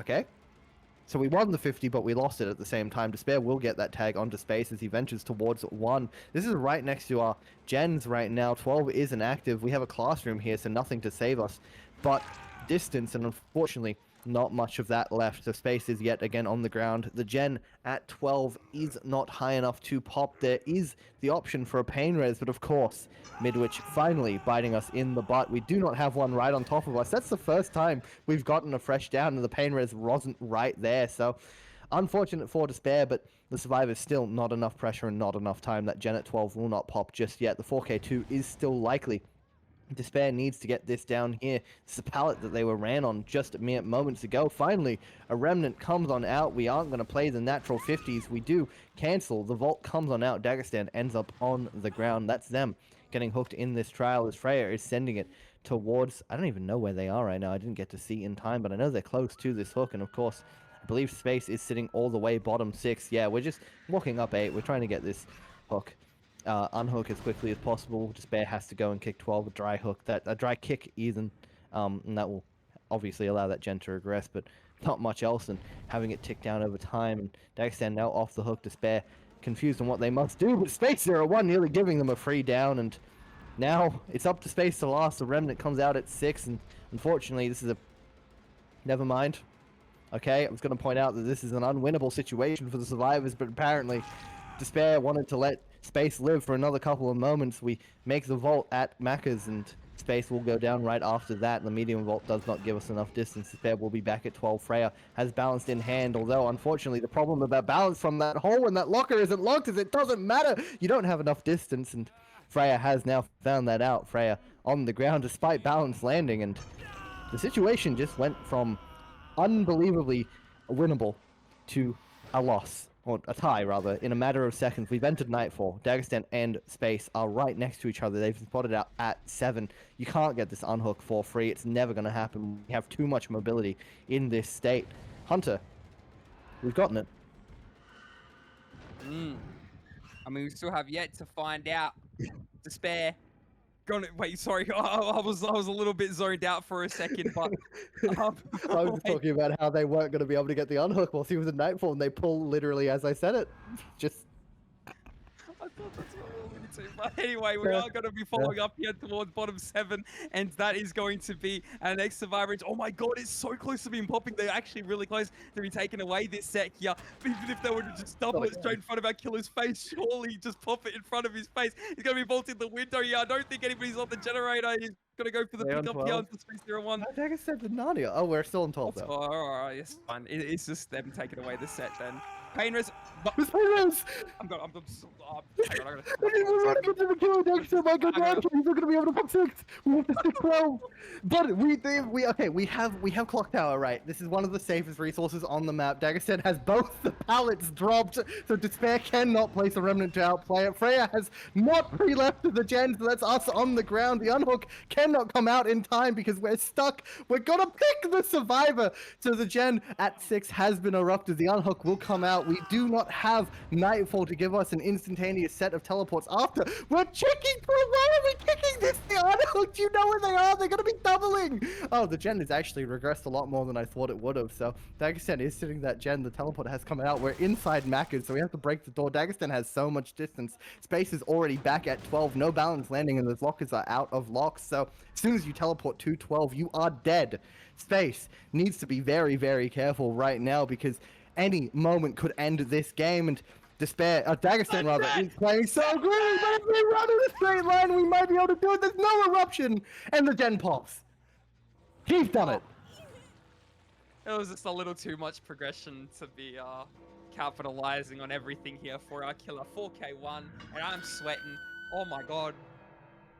Okay. So we won the 50, but we lost it at the same time. Despair will get that tag onto Space as he ventures towards 1. This is right next to our gens right now. 12 isn't active. We have a classroom here, so nothing to save us. But distance, and unfortunately, not much of that left. So Space is yet again on the ground. The gen at 12 is not high enough to pop. There is the option for a pain res, but of course, Midwich finally biting us in the butt. We do not have one right on top of us. That's the first time we've gotten a fresh down and the pain res wasn't right there. So unfortunate for Despair, but the Survivor's still not enough pressure and not enough time. That gen at 12 will not pop just yet. The 4k2 is still likely. Despair needs to get this down here. It's the pallet that they were ran on just mere moments ago. Finally, a remnant comes on out. We aren't going to play the natural 50s. We do cancel. The vault comes on out. Dagestan ends up on the ground. That's them getting hooked in this trial as Freya is sending it towards... I don't even know where they are right now. I didn't get to see in time, but I know they're close to this hook. And of course, I believe Space is sitting all the way bottom 6. Yeah, we're just walking up 8. We're trying to get this hook unhook as quickly as possible. Despair has to go and kick 12, a dry hook, a dry kick even, and that will obviously allow that gen to regress, but not much else, and having it tick down over time. And Dagestan now off the hook. Despair confused on what they must do, but Space 01 nearly giving them a free down, and now it's up to Space to last. The remnant comes out at 6, and unfortunately this is a... Never mind. Okay, I was going to point out that this is an unwinnable situation for the survivors, but apparently Despair wanted to let Space live for another couple of moments. We make the vault at Macca's, and Space will go down right after that. The medium vault does not give us enough distance. Despair will be back at 12. Freya has balanced in hand, although unfortunately the problem about balance from that hole when that locker isn't locked is it doesn't matter. You don't have enough distance, and Freya has now found that out. Freya on the ground despite balance landing, and the situation just went from unbelievably winnable to a loss. Or a tie, rather, in a matter of seconds. We've entered Nightfall. Dagestan and Space are right next to each other. They've spotted out at 7. You can't get this unhook for free. It's never going to happen. We have too much mobility in this state. Hunter, we've gotten it. I mean, we still have yet to find out. Despair. Wait, sorry, I was a little bit zoned out for a second, but I was talking about how they weren't going to be able to get the unhook whilst he was in Nightfall, and they pull literally as I said it. Just... I thought that's what we were going to do. But anyway, we are going to be following up here towards bottom 7, and that is going to be our next survivor. Oh my god, it's so close to being popping. They're actually really close to be taking away this set here. Even if they were to just double it straight in front of our killer's face, surely just pop it in front of his face. He's going to be vaulting the window here. I don't think anybody's on the generator. He's going to go for the pickup here on the Space 01. I think I said the Narnia. Oh, we're still on 12 though. Alright, yes, fine. It's just them taking away the set then. Pain res. It's Pain res! I'm running into the killer next to my good man. He's not gonna be able to pop 6. We have to stick 12. But we have clock tower, right? This is one of the safest resources on the map. Dagestan has both the pallets dropped, so Despair cannot place a remnant to outplay it. Freya has not pre-left to the gen, so that's us on the ground. The unhook cannot come out in time because we're stuck. We're gonna pick the survivor. So the gen at 6 has been erupted. The unhook will come out. We do not have Nightfall to give us an instantaneous set of teleports after. We're checking for why are we kicking this thing? Unhook, do you know where they are? They're going to be doubling. Oh, the gen has actually regressed a lot more than I thought it would have. So Dagestan is sitting that gen. The teleport has come out. We're inside Macca's, so we have to break the door. Dagestan has so much distance. Space is already back at 12. No balance landing, and those lockers are out of locks. So as soon as you teleport to 12, you are dead. Space needs to be very, very careful right now because any moment could end this game, and Despair, Dagestan rather, is playing so great, but if we run in a straight line, we might be able to do it. There's no eruption, and the gen pops. He's done it. It was just a little too much progression to be capitalizing on everything here for our killer. 4k1, and I'm sweating. Oh my god.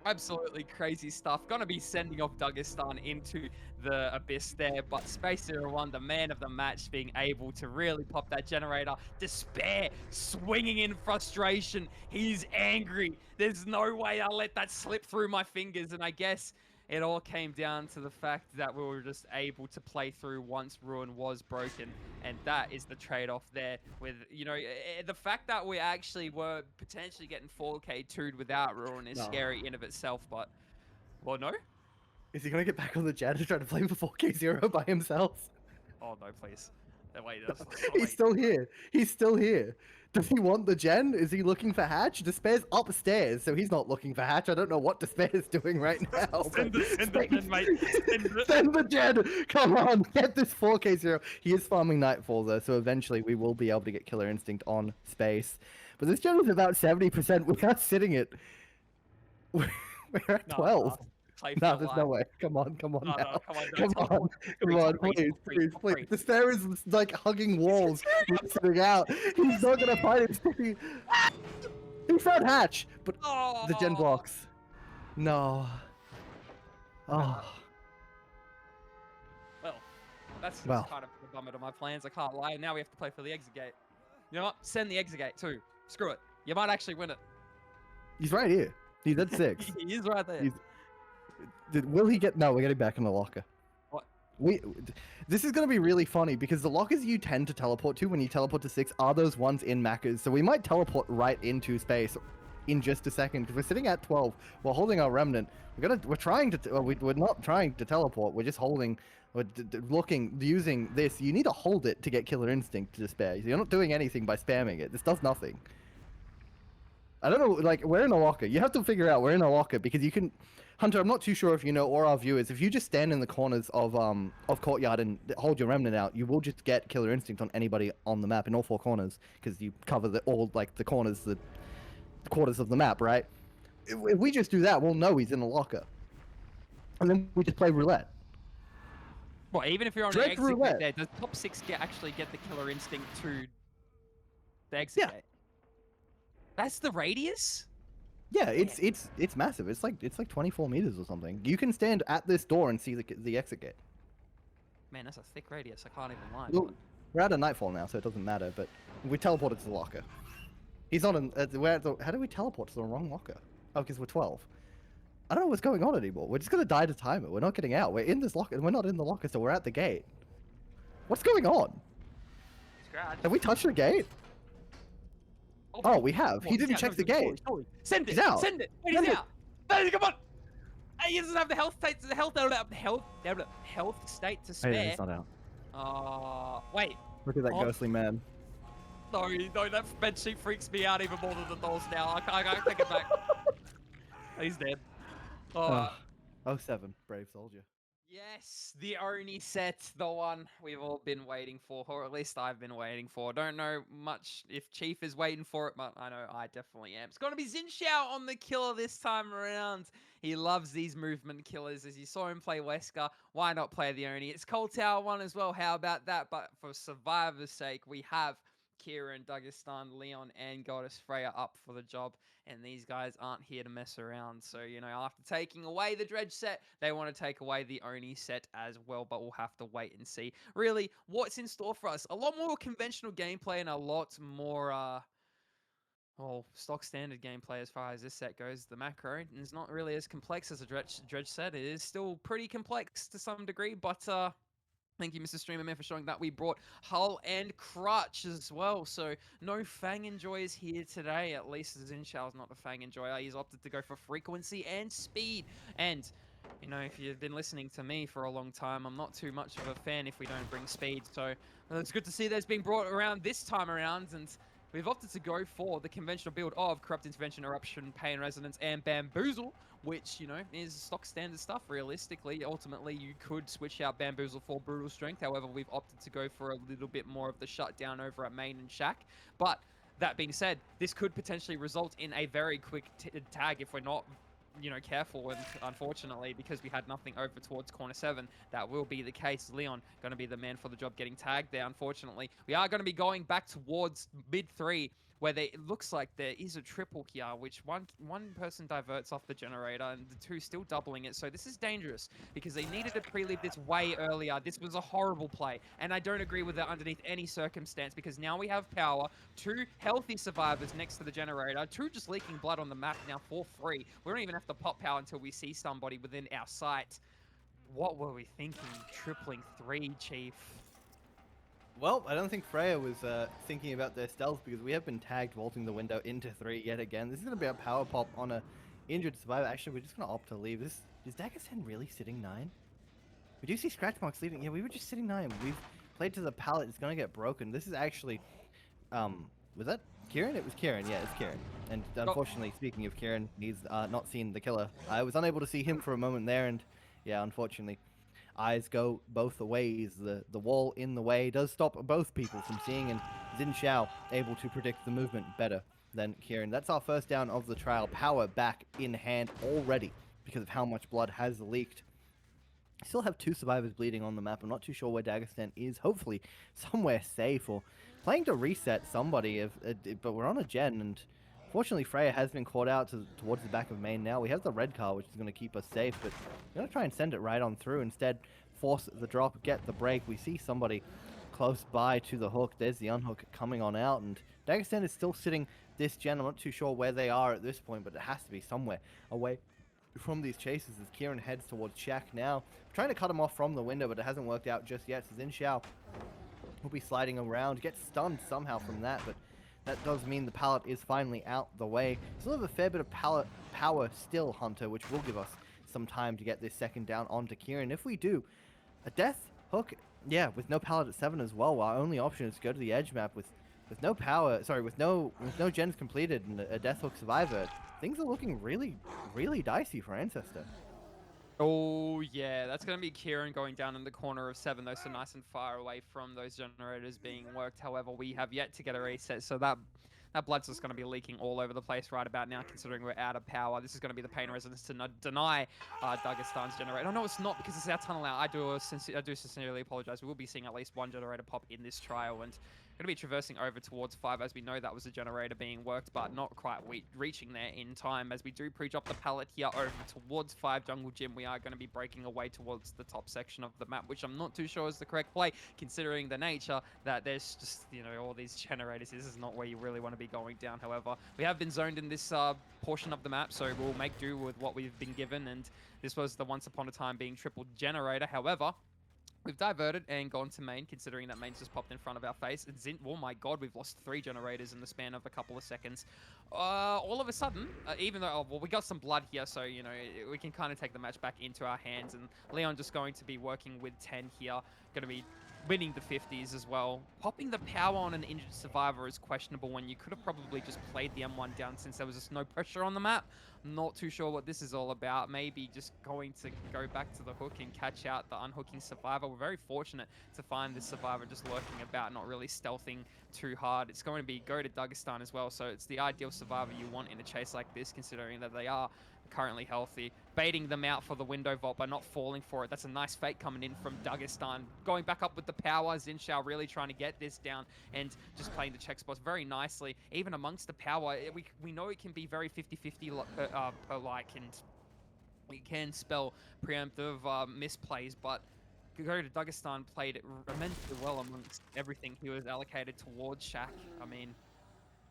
Absolutely crazy stuff. Gonna be sending off Dagestan into the abyss there, but Space01, the man of the match, being able to really pop that generator. Despair, swinging in frustration. He's angry. There's no way I'll let that slip through my fingers, and I guess it all came down to the fact that we were just able to play through once Ruin was broken, and that is the trade-off there with, you know, the fact that we actually were potentially getting 4K 2'd without Ruin is No. scary in of itself, but, well, no? Is he gonna get back on the jet and try to play for 4K0 by himself? Oh, no, please. Wait, He's still here. He's still here. Does he want the gen? Is he looking for Hatch? Despair's upstairs, so he's not looking for Hatch. I don't know what Despair's doing right now. Send the gen, mate. Send the gen! Come on, get this 4K0. He is farming Nightfall, though, so eventually we will be able to get Killer Instinct on Space. But this gen is about 70%. We are sitting it. We're at 12. No, there's no way. Come on now. Come on, please. Despair is like hugging walls, sitting out. He's not gonna fight it. He found Hatch, but the gen blocks. No. Oh. Well, that's kind of the bummer to my plans. I can't lie. Now we have to play for the exit gate. You know what? Send the exit gate too. Screw it. You might actually win it. He's right here. He's at 6. He is right there. Will he get? No, we're getting back in the locker. What? This is going to be really funny because the lockers you tend to teleport to when you teleport to 6 are those ones in Macca's. So we might teleport right into Space in just a second because we're sitting at 12. We're holding our remnant. We're trying to. We're not trying to teleport. We're just holding. We're using this. You need to hold it to get Killer Instinct to Despair. You're not doing anything by spamming it. This does nothing. I don't know. Like, we're in a locker. You have to figure out we're in a locker because you can. Hunter, I'm not too sure if you know, or our viewers, if you just stand in the corners of Courtyard and hold your remnant out, you will just get Killer Instinct on anybody on the map in all 4 corners because you cover the corners, the quarters of the map, right? If we just do that, we'll know he's in the locker, and then we just play roulette. Well, even if you're on the exit gate there, does top 6 actually get the Killer Instinct to the exit gate? That's the radius? Yeah, it's massive. It's like 24 meters or something. You can stand at this door and see the exit gate. Man, that's a thick radius. I can't even lie. Well, we're at a Nightfall now, so it doesn't matter. But we teleported to the locker. He's not in. How do we teleport to the wrong locker? Oh, because we're 12. I don't know what's going on anymore. We're just gonna die to timer. We're not getting out. We're in this locker, and we're not in the locker, so we're at the gate. What's going on? Scratch. Have we touched the gate? Oh, we have. He didn't check the gate. Send it. He's out. Send it. Wait, he's out. Hey, come on. Hey, he doesn't have the health state. Health state to spare. Hey, he's not out. Wait. Look at that ghostly man. No, that bedsheet freaks me out even more than the dolls now. I can't take it back. He's dead. 07, brave soldier. Yes, the Oni set, the one we've all been waiting for, or at least I've been waiting for. Don't know much if Chief is waiting for it, but I know I definitely am. It's going to be Xin Xiao on the killer this time around. He loves these movement killers. As you saw him play Wesker, why not play the Oni? It's Cold Tower 1 as well. How about that? But for Survivor's sake, we have Kieran, Dagestan, Leon, and Goddess Freya up for the job. And these guys aren't here to mess around. So, you know, after taking away the Dredge set, they want to take away the Oni set as well. But we'll have to wait and see, really, what's in store for us. A lot more conventional gameplay and a lot more, stock standard gameplay as far as this set goes. The macro is not really as complex as a Dredge set. It is still pretty complex to some degree, but, thank you, Mr. Streamer Man, for showing that we brought Hull and Crutch as well. So no Fang Enjoyers here today. At least Xin Xiao's not a Fang Enjoyer. He's opted to go for frequency and speed. And, you know, if you've been listening to me for a long time, I'm not too much of a fan if we don't bring speed. So it's good to see that's being brought around this time around. And we've opted to go for the conventional build of Corrupt Intervention, Eruption, Pain Resonance, and Bamboozle, which, you know, is stock standard stuff, realistically. Ultimately, you could switch out Bamboozle for Brutal Strength. However, we've opted to go for a little bit more of the shutdown over at Main and Shack. But that being said, this could potentially result in a very quick tag if we're not, you know, careful. And unfortunately, because we had nothing over towards corner 7, that will be the case. Leon going to be the man for the job getting tagged there. Unfortunately, we are going to be going back towards mid 3 where it looks like there is a triple here, which one person diverts off the generator and the two still doubling it. So this is dangerous because they needed to pre-leave this way earlier. This was a horrible play, and I don't agree with that underneath any circumstance because now we have power, two healthy survivors next to the generator, two just leaking blood on the map now for free. We don't even have to pop power until we see somebody within our sight. What were we thinking? Tripling 3, Chief. Well, I don't think Freya was thinking about their stealth because we have been tagged vaulting the window into 3 yet again. This is going to be a power pop on a injured survivor. Actually, we're just going to opt to leave. Is Dagestan really sitting 9? We do see scratch marks leaving. Yeah, we were just sitting 9. We've played to the pallet. It's going to get broken. This is actually... was that Kieran? It was Kieran. Yeah, it's Kieran. And unfortunately, speaking of Kieran, he's not seen the killer. I was unable to see him for a moment there, and yeah, unfortunately, eyes go both ways. The wall in the way does stop both people from seeing, and Xin Xiao able to predict the movement better than Kieran. That's our first down of the trial. Power back in hand already because of how much blood has leaked. Still have 2 survivors bleeding on the map. I'm not too sure where Dagestan is. Hopefully somewhere safe or playing to reset somebody. But we're on a gen, and fortunately Freya has been caught out towards the back of main now. We have the red car, which is going to keep us safe, but we're going to try and send it right on through. Instead, force the drop, get the break. We see somebody close by to the hook. There's the unhook coming on out, and Dagestan is still sitting this gen. I'm not too sure where they are at this point, but it has to be somewhere away from these chases as Kieran heads towards Shaq now. Trying to cut him off from the window, but it hasn't worked out just yet. So Xin Xiao will be sliding around, gets stunned somehow from that, but that does mean the pallet is finally out the way. Still have a fair bit of pallet power still, Hunter, which will give us some time to get this second down onto Kieran. If we do, a death hook, yeah, with no pallet at 7 as well. Our only option is to go to the edge map with no power, sorry, with no gens completed and a death hook survivor. Things are looking really, really dicey for Ancestor. Oh, yeah, that's going to be Kieran going down in the corner of 7, though, so nice and far away from those generators being worked. However, we have yet to get a reset, so that blood's just going to be leaking all over the place right about now, considering we're out of power. This is going to be the pain residence to deny Dagestan's generator. Oh, no, it's not, because it's our tunnel out. I do sincerely apologize. We will be seeing at least 1 generator pop in this trial, and going to be traversing over towards 5, as we know that was a generator being worked, but not quite reaching there in time. As we do pre-drop the pallet here over towards 5 Jungle Gym, we are going to be breaking away towards the top section of the map, which I'm not too sure is the correct play, considering the nature that there's just, you know, all these generators. This is not where you really want to be going down. However, we have been zoned in this portion of the map, so we'll make do with what we've been given, and this was the once upon a time being triple generator. However, we've diverted and gone to main, considering that main's just popped in front of our face. Oh my god, we've lost 3 generators in the span of a couple of seconds. All of a sudden, even though, well, we got some blood here, so, you know, we can kind of take the match back into our hands. And Leon just going to be working with 10 here, going to be winning the 50s as well. Popping the power on an injured survivor is questionable when you could have probably just played the M1 down since there was just no pressure on the map. Not too sure what this is all about. Maybe just going to go back to the hook and catch out the unhooking survivor. We're very fortunate to find this survivor just lurking about, not really stealthing too hard. It's going to be go to Dagestan as well, so it's the ideal survivor you want in a chase like this, considering that they are currently healthy. Baiting them out for the window vault by not falling for it. That's a nice fake coming in from Dagestan. Going back up with the power. Xin Xiao really trying to get this down and just playing the check spots very nicely. Even amongst the power, we know it can be very 50-50 like, and we can spell preemptive misplays, but go to Dagestan played it immensely well amongst everything he was allocated towards Shaq. I mean,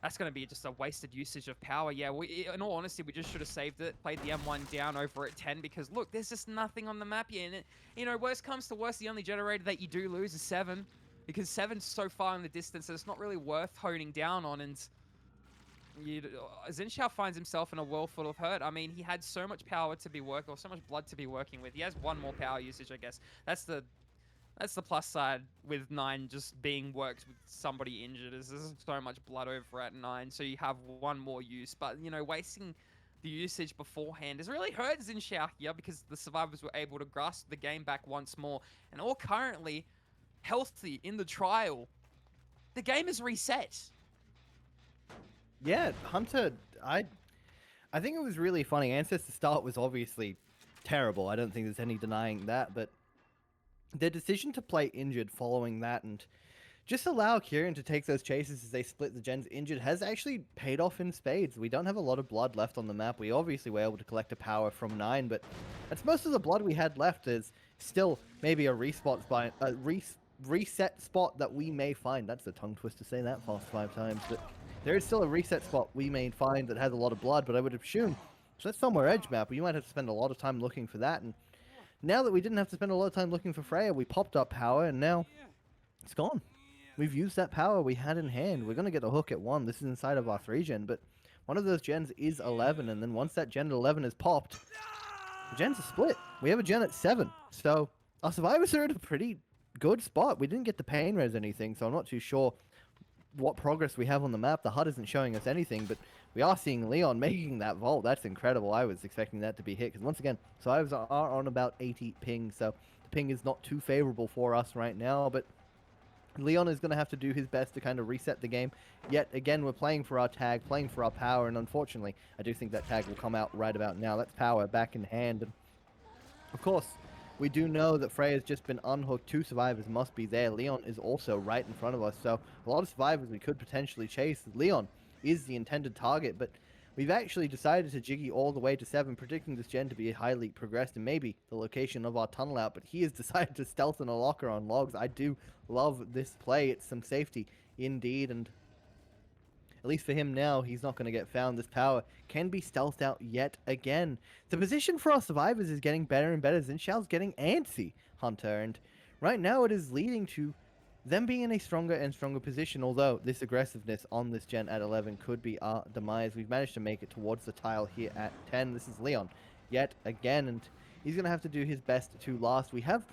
that's going to be just a wasted usage of power. Yeah, in all honesty, we just should have saved it, played the M1 down over at 10, because look, there's just nothing on the map yet. And you know, worst comes to worst, the only generator that you do lose is 7, because 7's so far in the distance that it's not really worth honing down on. And Xin Xiao finds himself in a world full of hurt. I mean, he had so much power to be working, or so much blood to be working with. He has 1 more power usage, I guess. That's the plus side with 9 just being worked with somebody injured. There's so much blood over at 9, so you have 1 more use. But, you know, wasting the usage beforehand has really hurt Xin Xiao here, because the survivors were able to grasp the game back once more. And all currently healthy in the trial. The game is reset. Yeah, Hunter, I think it was really funny. Ancestor's start was obviously terrible. I don't think there's any denying that, but their decision to play injured following that and just allow Kieran to take those chases as they split the gens injured has actually paid off in spades. We don't have a lot of blood left on the map. We obviously were able to collect a power from 9, but that's most of the blood we had left. Is still maybe a reset spot that we may find. That's a tongue twister to say that fast 5 times, but there is still a reset spot we may find that has a lot of blood, but I would assume, so that's somewhere edge map, but you might have to spend a lot of time looking for that, and now that we didn't have to spend a lot of time looking for Freya, we popped up power, and now it's gone. We've used that power we had in hand. We're going to get a hook at 1. This is inside of our 3 gen, but one of those gens is 11, and then once that gen at 11 is popped, the gens are split. We have a gen at 7, so our survivors are in a pretty good spot. We didn't get the pain res anything, so I'm not too sure what progress we have on the map. The HUD isn't showing us anything, but we are seeing Leon making that vault. That's incredible. I was expecting that to be hit, because once again, survivors are on about 80 ping, so the ping is not too favorable for us right now, but Leon is going to have to do his best to kind of reset the game. Yet again, we're playing for our tag, playing for our power, and unfortunately, I do think that tag will come out right about now. That's power back in hand. And of course, we do know that Freya's just been unhooked. 2 survivors must be there. Leon is also right in front of us, so a lot of survivors we could potentially chase. Leon is the intended target, but we've actually decided to jiggy all the way to 7, predicting this gen to be highly progressed and maybe the location of our tunnel out, but he has decided to stealth in a locker on logs. I do love this play. It's some safety indeed, and at least for him now, he's not going to get found. This power can be stealthed out yet again. The position for our survivors is getting better and better. Xinshao's getting antsy, Hunter, and right now it is leading to them being in a stronger and stronger position, although this aggressiveness on this gen at 11 could be our demise. We've managed to make it towards the tile here at 10. This is Leon yet again, and he's going to have to do his best to last. We have,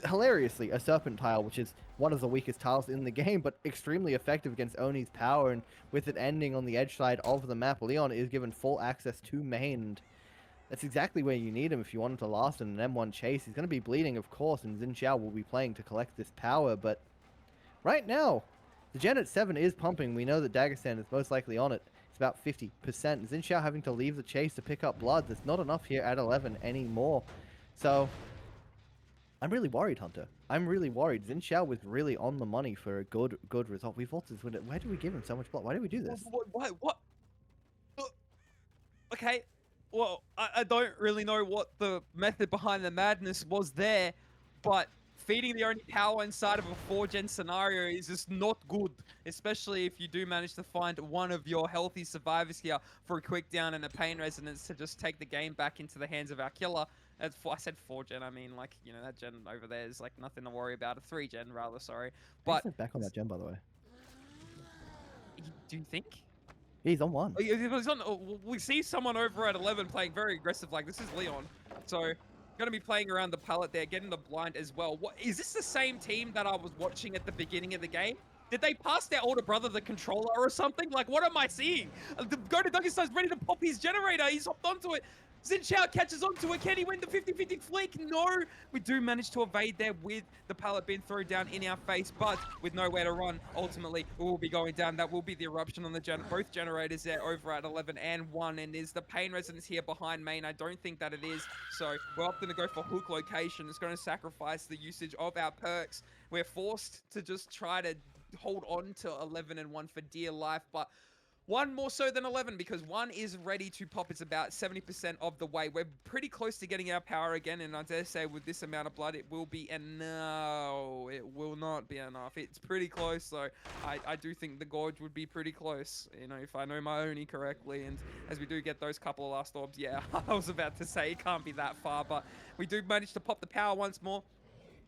hilariously, a serpent tile, which is one of the weakest tiles in the game, but extremely effective against Oni's power, and with it ending on the edge side of the map, Leon is given full access to main, and that's exactly where you need him if you want him to last in an M1 chase. He's going to be bleeding, of course, and Xinsha will be playing to collect this power, but right now, the gen at 7 is pumping. We know that Dagestan is most likely on it. It's about 50%. Xinsha having to leave the chase to pick up blood. There's not enough here at 11 anymore. So, I'm really worried, Hunter. I'm really worried. Xinsha was really on the money for a good result. We vaulted this window. Why did we give him so much blood? Why did we do this? What? Okay, well, I don't really know what the method behind the madness was there, but feeding the only power inside of a 4-gen scenario is just not good, especially if you do manage to find one of your healthy survivors here for a quick down and a pain resonance to just take the game back into the hands of our killer. I said 4-gen, I mean, like, you know, that gen over there is like nothing to worry about. A 3-gen, rather, sorry. But back on that gen, by the way. do you think? He's on 1. We see someone over at 11 playing very aggressive. Like, this is Leon, so going to be playing around the pallet there, getting the blind as well. What is this, the same team that I was watching at the beginning of the game? Did they pass their older brother the controller or something? Like, what am I seeing? Go to Dagestan's ready to pop his generator. He's hopped onto it. Xinsha catches onto it. Can he win the 50-50 flick? No. We do manage to evade there with the pallet being thrown down in our face, but with nowhere to run. Ultimately, we will be going down. That will be the eruption on the both generators there over at 11 and 1. And is the pain resonance here behind main? I don't think that it is. So we're opting to go for hook location. It's going to sacrifice the usage of our perks. We're forced to just try to hold on to 11 and 1 for dear life, but 1 more so than 11 because 1 is ready to pop. It's about 70% of the way. We're pretty close to getting our power again, and I dare say with this amount of blood, it will be no, it will not be enough. It's pretty close, so I do think the gorge would be pretty close, you know, if I know my Oni correctly. And as we do get those couple of last orbs, yeah, I was about to say it can't be that far, but we do manage to pop the power once more.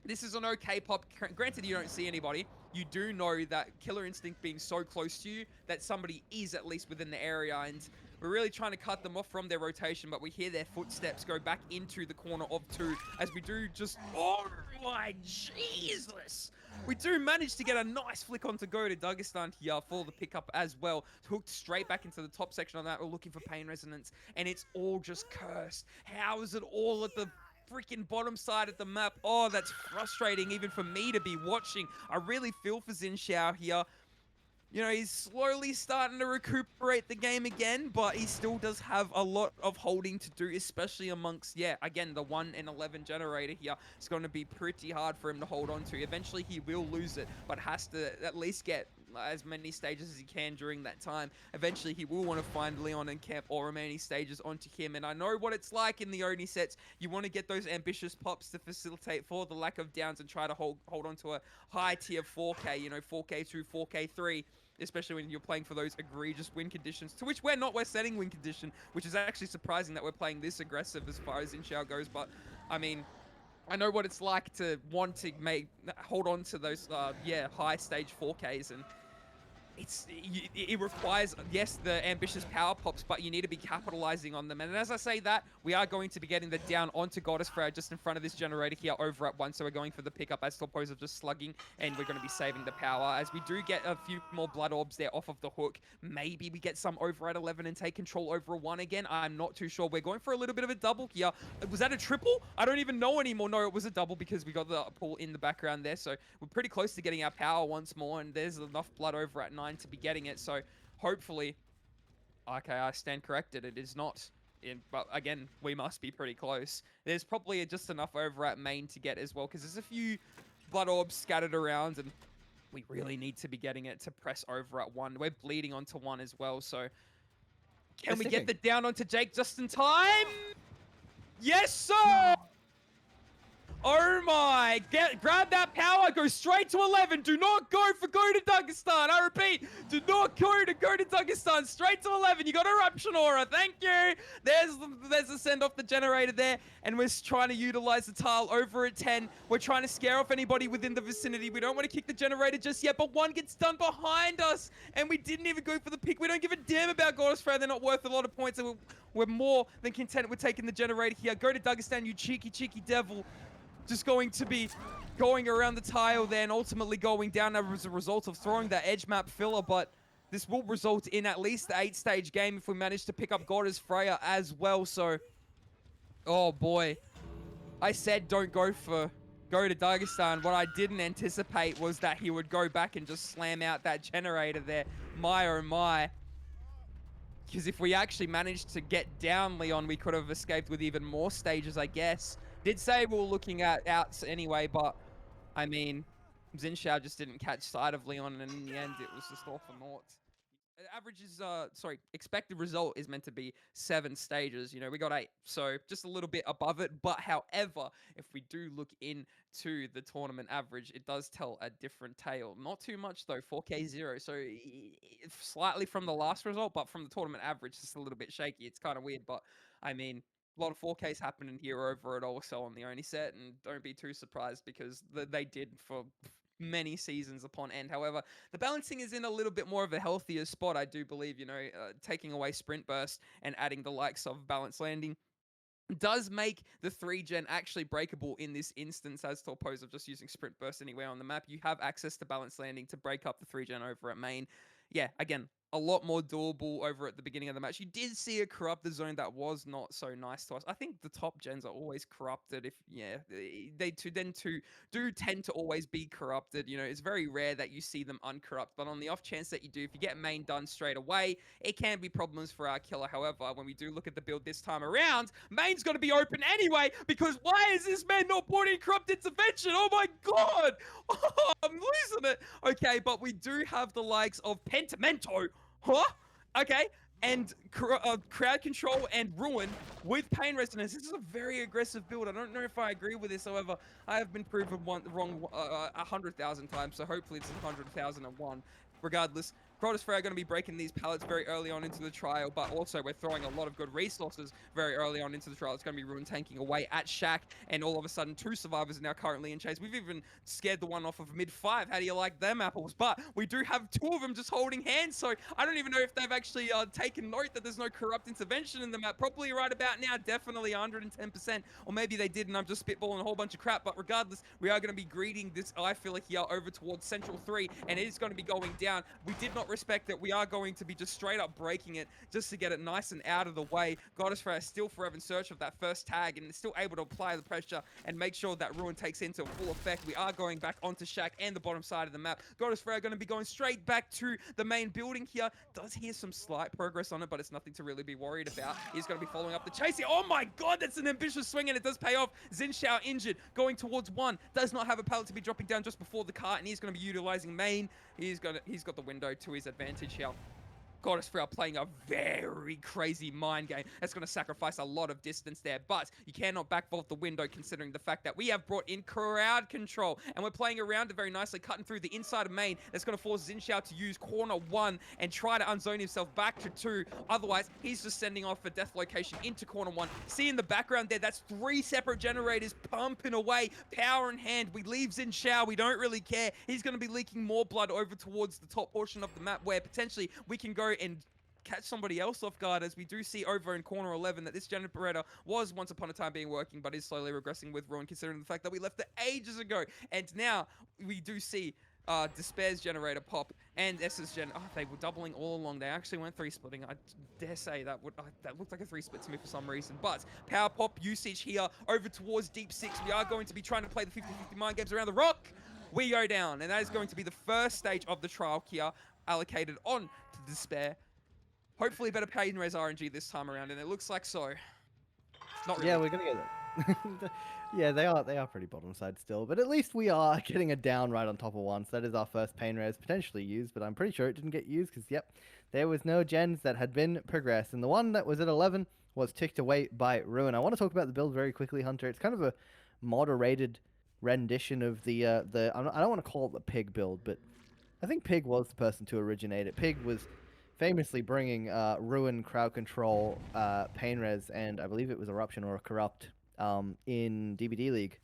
This is an okay pop. Granted, you don't see anybody. You do know that Killer Instinct being so close to you, that somebody is at least within the area, and we're really trying to cut them off from their rotation, but we hear their footsteps go back into the corner of 2 as we do just, oh my Jesus! We do manage to get a nice flick on to go to Dagestan here for the pickup as well. Hooked straight back into the top section on that. We're looking for pain resonance, and it's all just cursed. How is it all at the freaking bottom side of the map? Oh, that's frustrating even for me to be watching. I really feel for Xinsha here. You know, he's slowly starting to recuperate the game again, but he still does have a lot of holding to do, especially amongst, yeah, again, the 1 in 11 generator here. It's going to be pretty hard for him to hold on to. Eventually, he will lose it, but has to at least get as many stages as he can during that time. Eventually, he will want to find Leon and Kemp or remaining stages onto him, and I know what it's like in the Oni sets. You want to get those ambitious pops to facilitate for the lack of downs and try to hold on to a high tier 4K, you know, 4K2, 4K3, especially when you're playing for those egregious win conditions, to which we're not. We're setting win condition, which is actually surprising that we're playing this aggressive as far as Inshao goes. But, I mean, I know what it's like to want to hold on to those, yeah, high stage 4Ks, and it requires, yes, the ambitious power pops, but you need to be capitalizing on them. And as I say that, we are going to be getting the down onto Goddess Freya just in front of this generator here over at 1. So we're going for the pickup as Torpos are just slugging, and we're going to be saving the power as we do get a few more blood orbs there off of the hook. Maybe we get some over at 11 and take control over a 1 again. I'm not too sure. We're going for a little bit of a double here. Was that a triple? I don't even know anymore. No, it was a double because we got the pull in the background there. So we're pretty close to getting our power once more, and there's enough blood over at 9 to be getting it. So hopefully, okay, I stand corrected. It is not. But again, we must be pretty close. There's probably just enough over at main to get as well, because there's a few blood orbs scattered around, and we really need to be getting it to press over at 1. We're bleeding onto 1 as well. So can we get the down onto Jake just in time? Yes, sir! Oh my, grab that power, go straight to 11. Do not go to Dagestan. I repeat, do not go to Dagestan. Straight to 11. You got Eruption Aura. Thank you. There's the send off the generator there. And we're trying to utilize the tile over at 10. We're trying to scare off anybody within the vicinity. We don't want to kick the generator just yet, but 1 gets done behind us. And we didn't even go for the pick. We don't give a damn about Goddess Freya. They're not worth a lot of points. And we're more than content with taking the generator here. Go to Dagestan, you cheeky devil. Just going to be going around the tile there and ultimately going down as a result of throwing that edge map filler, but this will result in at least the 8-stage game if we manage to pick up Goddess Freya as well. So, oh boy. I said don't go to Dagestan. What I didn't anticipate was that he would go back and just slam out that generator there. My oh my. Because if we actually managed to get down Leon, we could have escaped with even more stages, I guess. Did say we were looking at outs anyway, but I mean, Zinshao just didn't catch sight of Leon, and in the end, it was just all for naught. Average is, expected result is meant to be 7 stages. You know, we got 8, so just a little bit above it. But however, if we do look into the tournament average, it does tell a different tale. Not too much though, 4K0. So slightly from the last result, but from the tournament average, it's a little bit shaky. It's kind of weird, but I mean, a lot of 4Ks happening here over it also on the Oni set, and don't be too surprised because they did for many seasons upon end. However, the balancing is in a little bit more of a healthier spot, I do believe. You know, taking away sprint burst and adding the likes of balance landing does make the 3-gen actually breakable in this instance, as to oppose of just using sprint burst anywhere on the map. You have access to balance landing to break up the 3-gen over at main. Yeah, again, a lot more doable over at the beginning of the match. You did see a corrupted zone that was not so nice to us. I think the top gens are always corrupted. If they do tend to always be corrupted. You know, it's very rare that you see them uncorrupt. But on the off chance that you do, if you get main done straight away, it can be problems for our killer. However, when we do look at the build this time around, main's got to be open anyway, because why is this man not brought in corrupt intervention? Oh my god! Oh, I'm losing it. Okay, but we do have the likes of Pentimento. Huh? Okay. And crowd control and ruin with pain resonance. This is a very aggressive build. I don't know if I agree with this. However, I have been proven wrong 100,000 times. So hopefully it's 100,001. Regardless, Goddess Freya are going to be breaking these pallets very early on into the trial, but also we're throwing a lot of good resources very early on into the trial. It's going to be Ruin tanking away at Shack, and all of a sudden 2 survivors are now currently in chase. We've even scared the one off of mid-5. How do you like them apples? But we do have 2 of them just holding hands, so I don't even know if they've actually taken note that there's no corrupt intervention in the map. Probably right about now, definitely 110%, or maybe they did and I'm just spitballing a whole bunch of crap. But regardless, we are going to be greeting this eye filler here over towards Central 3, and it is going to be going down. We did not not respect it. We are going to be just straight up breaking it just to get it nice and out of the way. Goddess Freya still forever in search of that first tag and is still able to apply the pressure and make sure that Ruin takes into full effect. We are going back onto Shaq and the bottom side of the map. Goddess Freya going to be going straight back to the main building here. Does hear some slight progress on it, but it's nothing to really be worried about. He's going to be following up the chase here. Oh my god, that's an ambitious swing and it does pay off. Xin Xiao injured, going towards one. Does not have a pallet to be dropping down just before the cart, and he's going to be utilizing main. He's got the window to his advantage here. Goddess Freya playing a very crazy mind game. That's going to sacrifice a lot of distance there, but you cannot backvault the window considering the fact that we have brought in crowd control, and we're playing around it very nicely, cutting through the inside of main. That's going to force Xin Xiao to use corner 1 and try to unzone himself back to 2. Otherwise, he's just sending off a death location into corner 1. See in the background there, that's 3 separate generators pumping away, power in hand. We leave Xin Xiao. We don't really care. He's going to be leaking more blood over towards the top portion of the map where potentially we can go and catch somebody else off guard, as we do see over in corner 11 that this generator was once upon a time being working, but is slowly regressing with Ruin, considering the fact that we left it ages ago. And now we do see Despair's generator pop and S's gen. Oh, they were doubling all along. They actually went 3-splitting. I dare say that that looked like a 3-split to me for some reason. But power pop usage here over towards Deep 6. We are going to be trying to play the 50-50 mind games around the rock. We go down, and that is going to be the first stage of the trial here, allocated on to Despair. Hopefully better pain res RNG this time around, and it looks like so. Not really. Yeah, we're gonna get that. Yeah, they are pretty bottom side still, but at least we are getting a down right on top of one. So that is our first pain res potentially used, but I'm pretty sure it didn't get used because yep, there was no gens that had been progressed, and the one that was at 11 was ticked away by Ruin. I want to talk about the build very quickly, Hunter. It's kind of a moderated rendition of the I don't want to call it the Pig build, but I think Pig was the person to originate it. Pig was famously bringing Ruin, crowd control, pain res, and I believe it was Eruption or Corrupt in DBD League,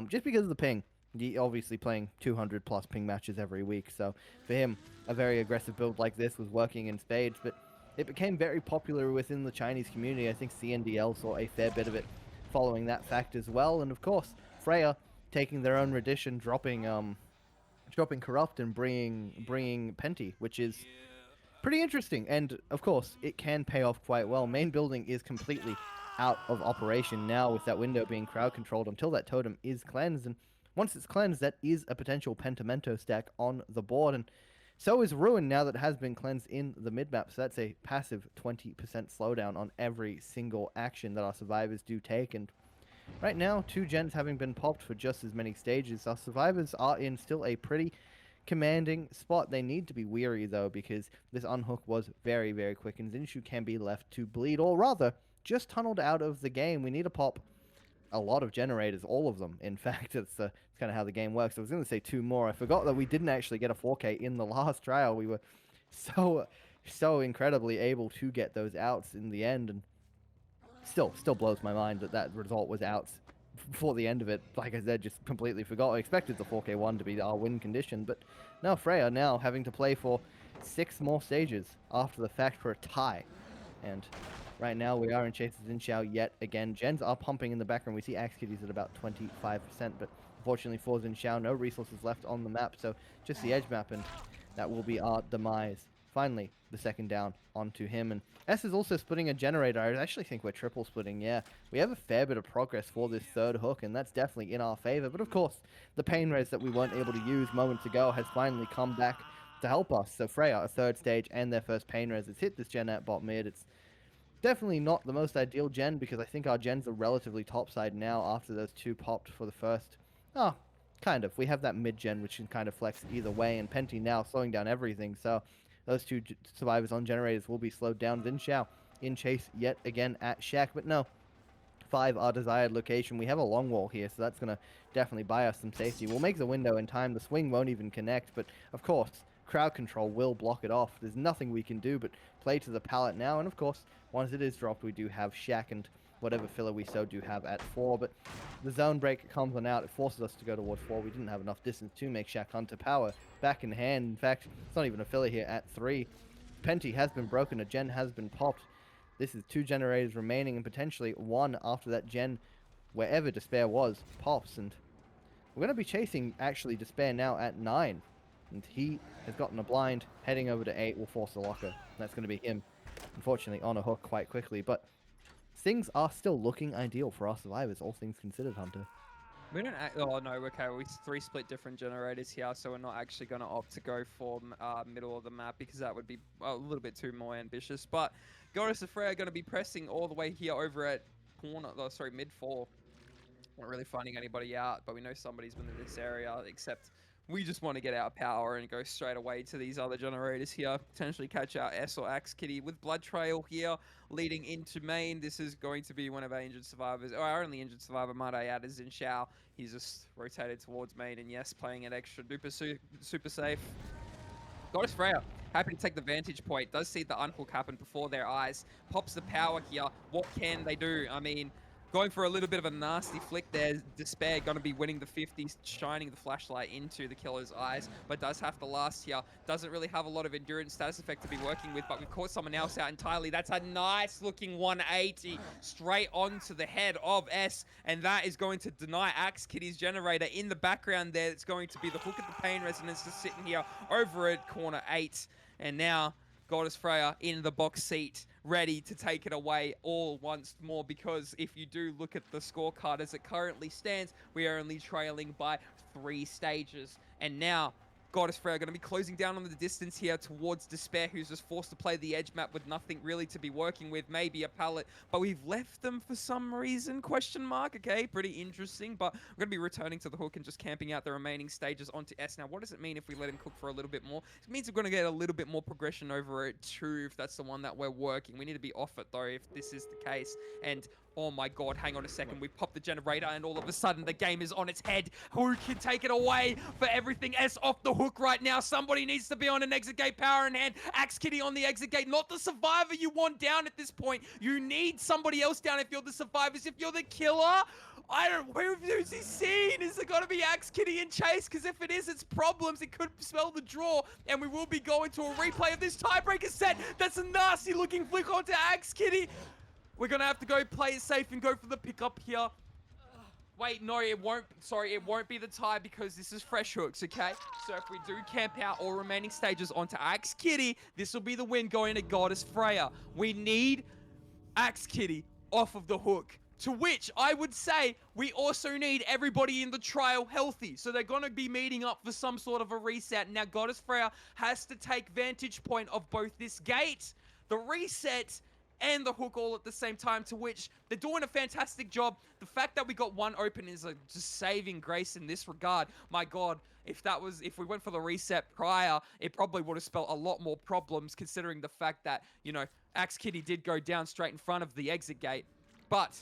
just because of the ping. He obviously playing 200 plus ping matches every week, so for him, a very aggressive build like this was working in spades, but it became very popular within the Chinese community. I think CNDL saw a fair bit of it following that fact as well, and of course, Freya taking their own rendition, dropping Corrupt and bringing Penty, which is pretty interesting, and of course it can pay off quite well. Main building is completely out of operation now with that window being crowd controlled until that totem is cleansed, and once it's cleansed, that is a potential pentamento stack on the board, and so is Ruin now that it has been cleansed in the mid map. So that's a passive 20% slowdown on every single action that our survivors do take, and right now 2 gens having been popped for just as many stages, our survivors are in still a pretty commanding spot. They need to be weary though, because this unhook was very, very quick, and Zinshu can be left to bleed, or rather just tunneled out of the game. We need to pop a lot of generators, all of them. In fact, it's kind of how the game works. I was going to say 2 more. I forgot that we didn't actually get a 4K in the last trial. We were so incredibly able to get those outs in the end, and still blows my mind that that result was outs before the end of it. Like I said, just completely forgot. I expected the 4K1 to be our win condition, but now Freya now having to play for 6 more stages after the fact for a tie. And right now we are in chase of Xin Xiao yet again. Gens are pumping in the background. We see Axe Kitties at about 25%, but unfortunately for Xin Xiao, no resources left on the map, so just the edge map, and that will be our demise. Finally, the second down onto him, and S is also splitting a generator. I actually think we're triple splitting, yeah. We have a fair bit of progress for this third hook, and that's definitely in our favor, but of course, the pain res that we weren't able to use moments ago has finally come back to help us. So Freya, a third stage, and their first pain res. It's hit this gen at bot mid. It's definitely not the most ideal gen, because I think our gens are relatively topside now after those 2 popped for the first. Oh, kind of. We have that mid gen, which can kind of flex either way, and Penty now slowing down everything, so those 2 survivors on generators will be slowed down. Xin Xiao in chase yet again at Shack, but no. 5 our desired location. We have a long wall here, so that's going to definitely buy us some safety. We'll make the window in time. The swing won't even connect, but of course, crowd control will block it off. There's nothing we can do but play to the pallet now, and of course, once it is dropped, we do have Shack and whatever filler we so do have at 4, but the zone break comes on out. It forces us to go toward 4. We didn't have enough distance to make Shack Hunter power back in hand. In fact, it's not even a filler here at 3. Penty has been broken. A gen has been popped. This is 2 generators remaining, and potentially 1 after that gen, wherever Despair was, pops, and we're going to be chasing actually Despair now at 9. and he has gotten a blind. Heading over to 8 will force the locker. That's going to be him, unfortunately, on a hook quite quickly. But things are still looking ideal for our survivors, all things considered, Hunter. We don't. Oh no. Okay, we three split different generators here, so we're not actually going to opt to go for middle of the map because that would be a little bit too more ambitious. But Goddess of Freya are going to be pressing all the way here over at corner. Oh, sorry, mid 4. Not really finding anybody out, but we know somebody's been in this area. Except we just want to get our power and go straight away to these other generators here. Potentially catch our S or Axe Kitty with Blood Trail here leading into main. This is going to be one of our injured survivors. Oh, our only injured survivor, might I add, is in Shao. He's just rotated towards main, and yes, playing it extra duper super safe. Goddess Freya, happy to take the vantage point. Does see the unhook happen before their eyes. Pops the power here. What can they do? I mean, going for a little bit of a nasty flick there. Despair going to be winning the 50s, shining the flashlight into the killer's eyes, but does have to last here. Doesn't really have a lot of endurance status effect to be working with, but we've caught someone else out entirely. That's a nice looking 180 straight onto the head of S, and that is going to deny Axe Kitty's generator. In the background there, it's going to be the hook at the pain resonance just sitting here over at corner 8, and now Goddess Freya in the box seat, ready to take it away all once more, because if you do look at the scorecard as it currently stands, we are only trailing by 3 stages. And now Goddess Freya going to be closing down on the distance here towards Despair, who's just forced to play the edge map with nothing really to be working with, maybe a pallet, but we've left them for some reason, question mark. Okay, pretty interesting, but we're going to be returning to the hook and just camping out the remaining stages onto S. Now, what does it mean if we let him cook for a little bit more? It means we're going to get a little bit more progression over at 2 if that's the one that we're working. We need to be off it, though, if this is the case. And oh my god, hang on a second. We've popped the generator and all of a sudden the game is on its head. Who can take it away for everything? S off the hook right now. Somebody needs to be on an exit gate, power in hand. Axe Kitty on the exit gate. Not the survivor you want down at this point. You need somebody else down if you're the survivors. If you're the killer, who's he seen? Is it gonna be Axe Kitty and Chase? Because if it is, it's problems. It could spell the draw, and we will be going to a replay of this tiebreaker set. That's a nasty looking flick onto Axe Kitty. We're going to have to go play it safe and go for the pickup here. Wait, no, it won't. Sorry, it won't be the tie because this is fresh hooks, okay? So if we do camp out all remaining stages onto Axe Kitty, this will be the win going to Goddess Freya. We need Axe Kitty off of the hook. To which I would say we also need everybody in the trial healthy. So they're going to be meeting up for some sort of a reset. Now, Goddess Freya has to take vantage point of both this gate, the reset, and the hook all at the same time, to which they're doing a fantastic job. The fact that we got one open is a just saving grace in this regard. My god, if we went for the reset prior, it probably would have spelled a lot more problems, considering the fact that, you know, Axe Kitty did go down straight in front of the exit gate. But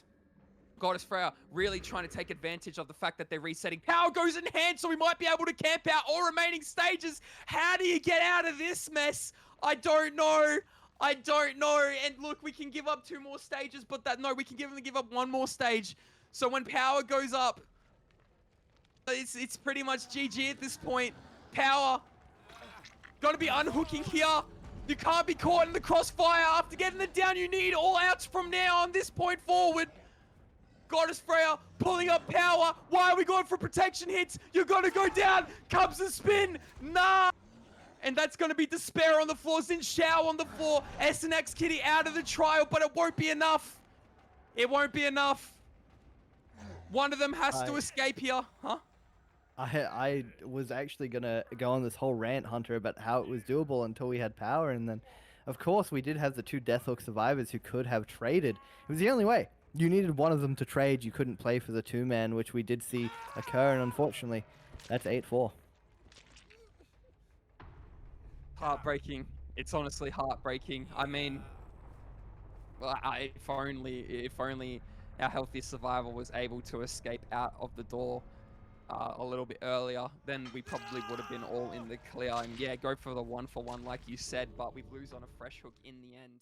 Goddess Freya really trying to take advantage of the fact that they're resetting. Power goes in hand, so we might be able to camp out all remaining stages. How do you get out of this mess? I don't know. I don't know. And look, we can give up 2 more stages, but we can only give up 1 more stage. So when power goes up, it's pretty much GG at this point. Power gotta be unhooking here. You can't be caught in the crossfire. After getting it down, you need all outs from now on this point forward. Goddess Freya pulling up power. Why are we going for protection hits? You're gonna go down. Comes the spin. Nah. And that's going to be Despair on the floor, Xin Shao on the floor, S and Axe Kitty out of the trial, but it won't be enough. It won't be enough. One of them has to escape here, huh? I was actually going to go on this whole rant, Hunter, about how it was doable until we had power, and then, of course, we did have the 2 Deathhook survivors who could have traded. It was the only way. You needed one of them to trade. You couldn't play for the 2-man, which we did see occur, and unfortunately, that's 8-4. Heartbreaking. It's honestly heartbreaking. I mean, well, if only our healthiest survivor was able to escape out of the door a little bit earlier, then we probably would have been all in the clear. And yeah, go for the 1-for-1 like you said, but we lose on a fresh hook in the end.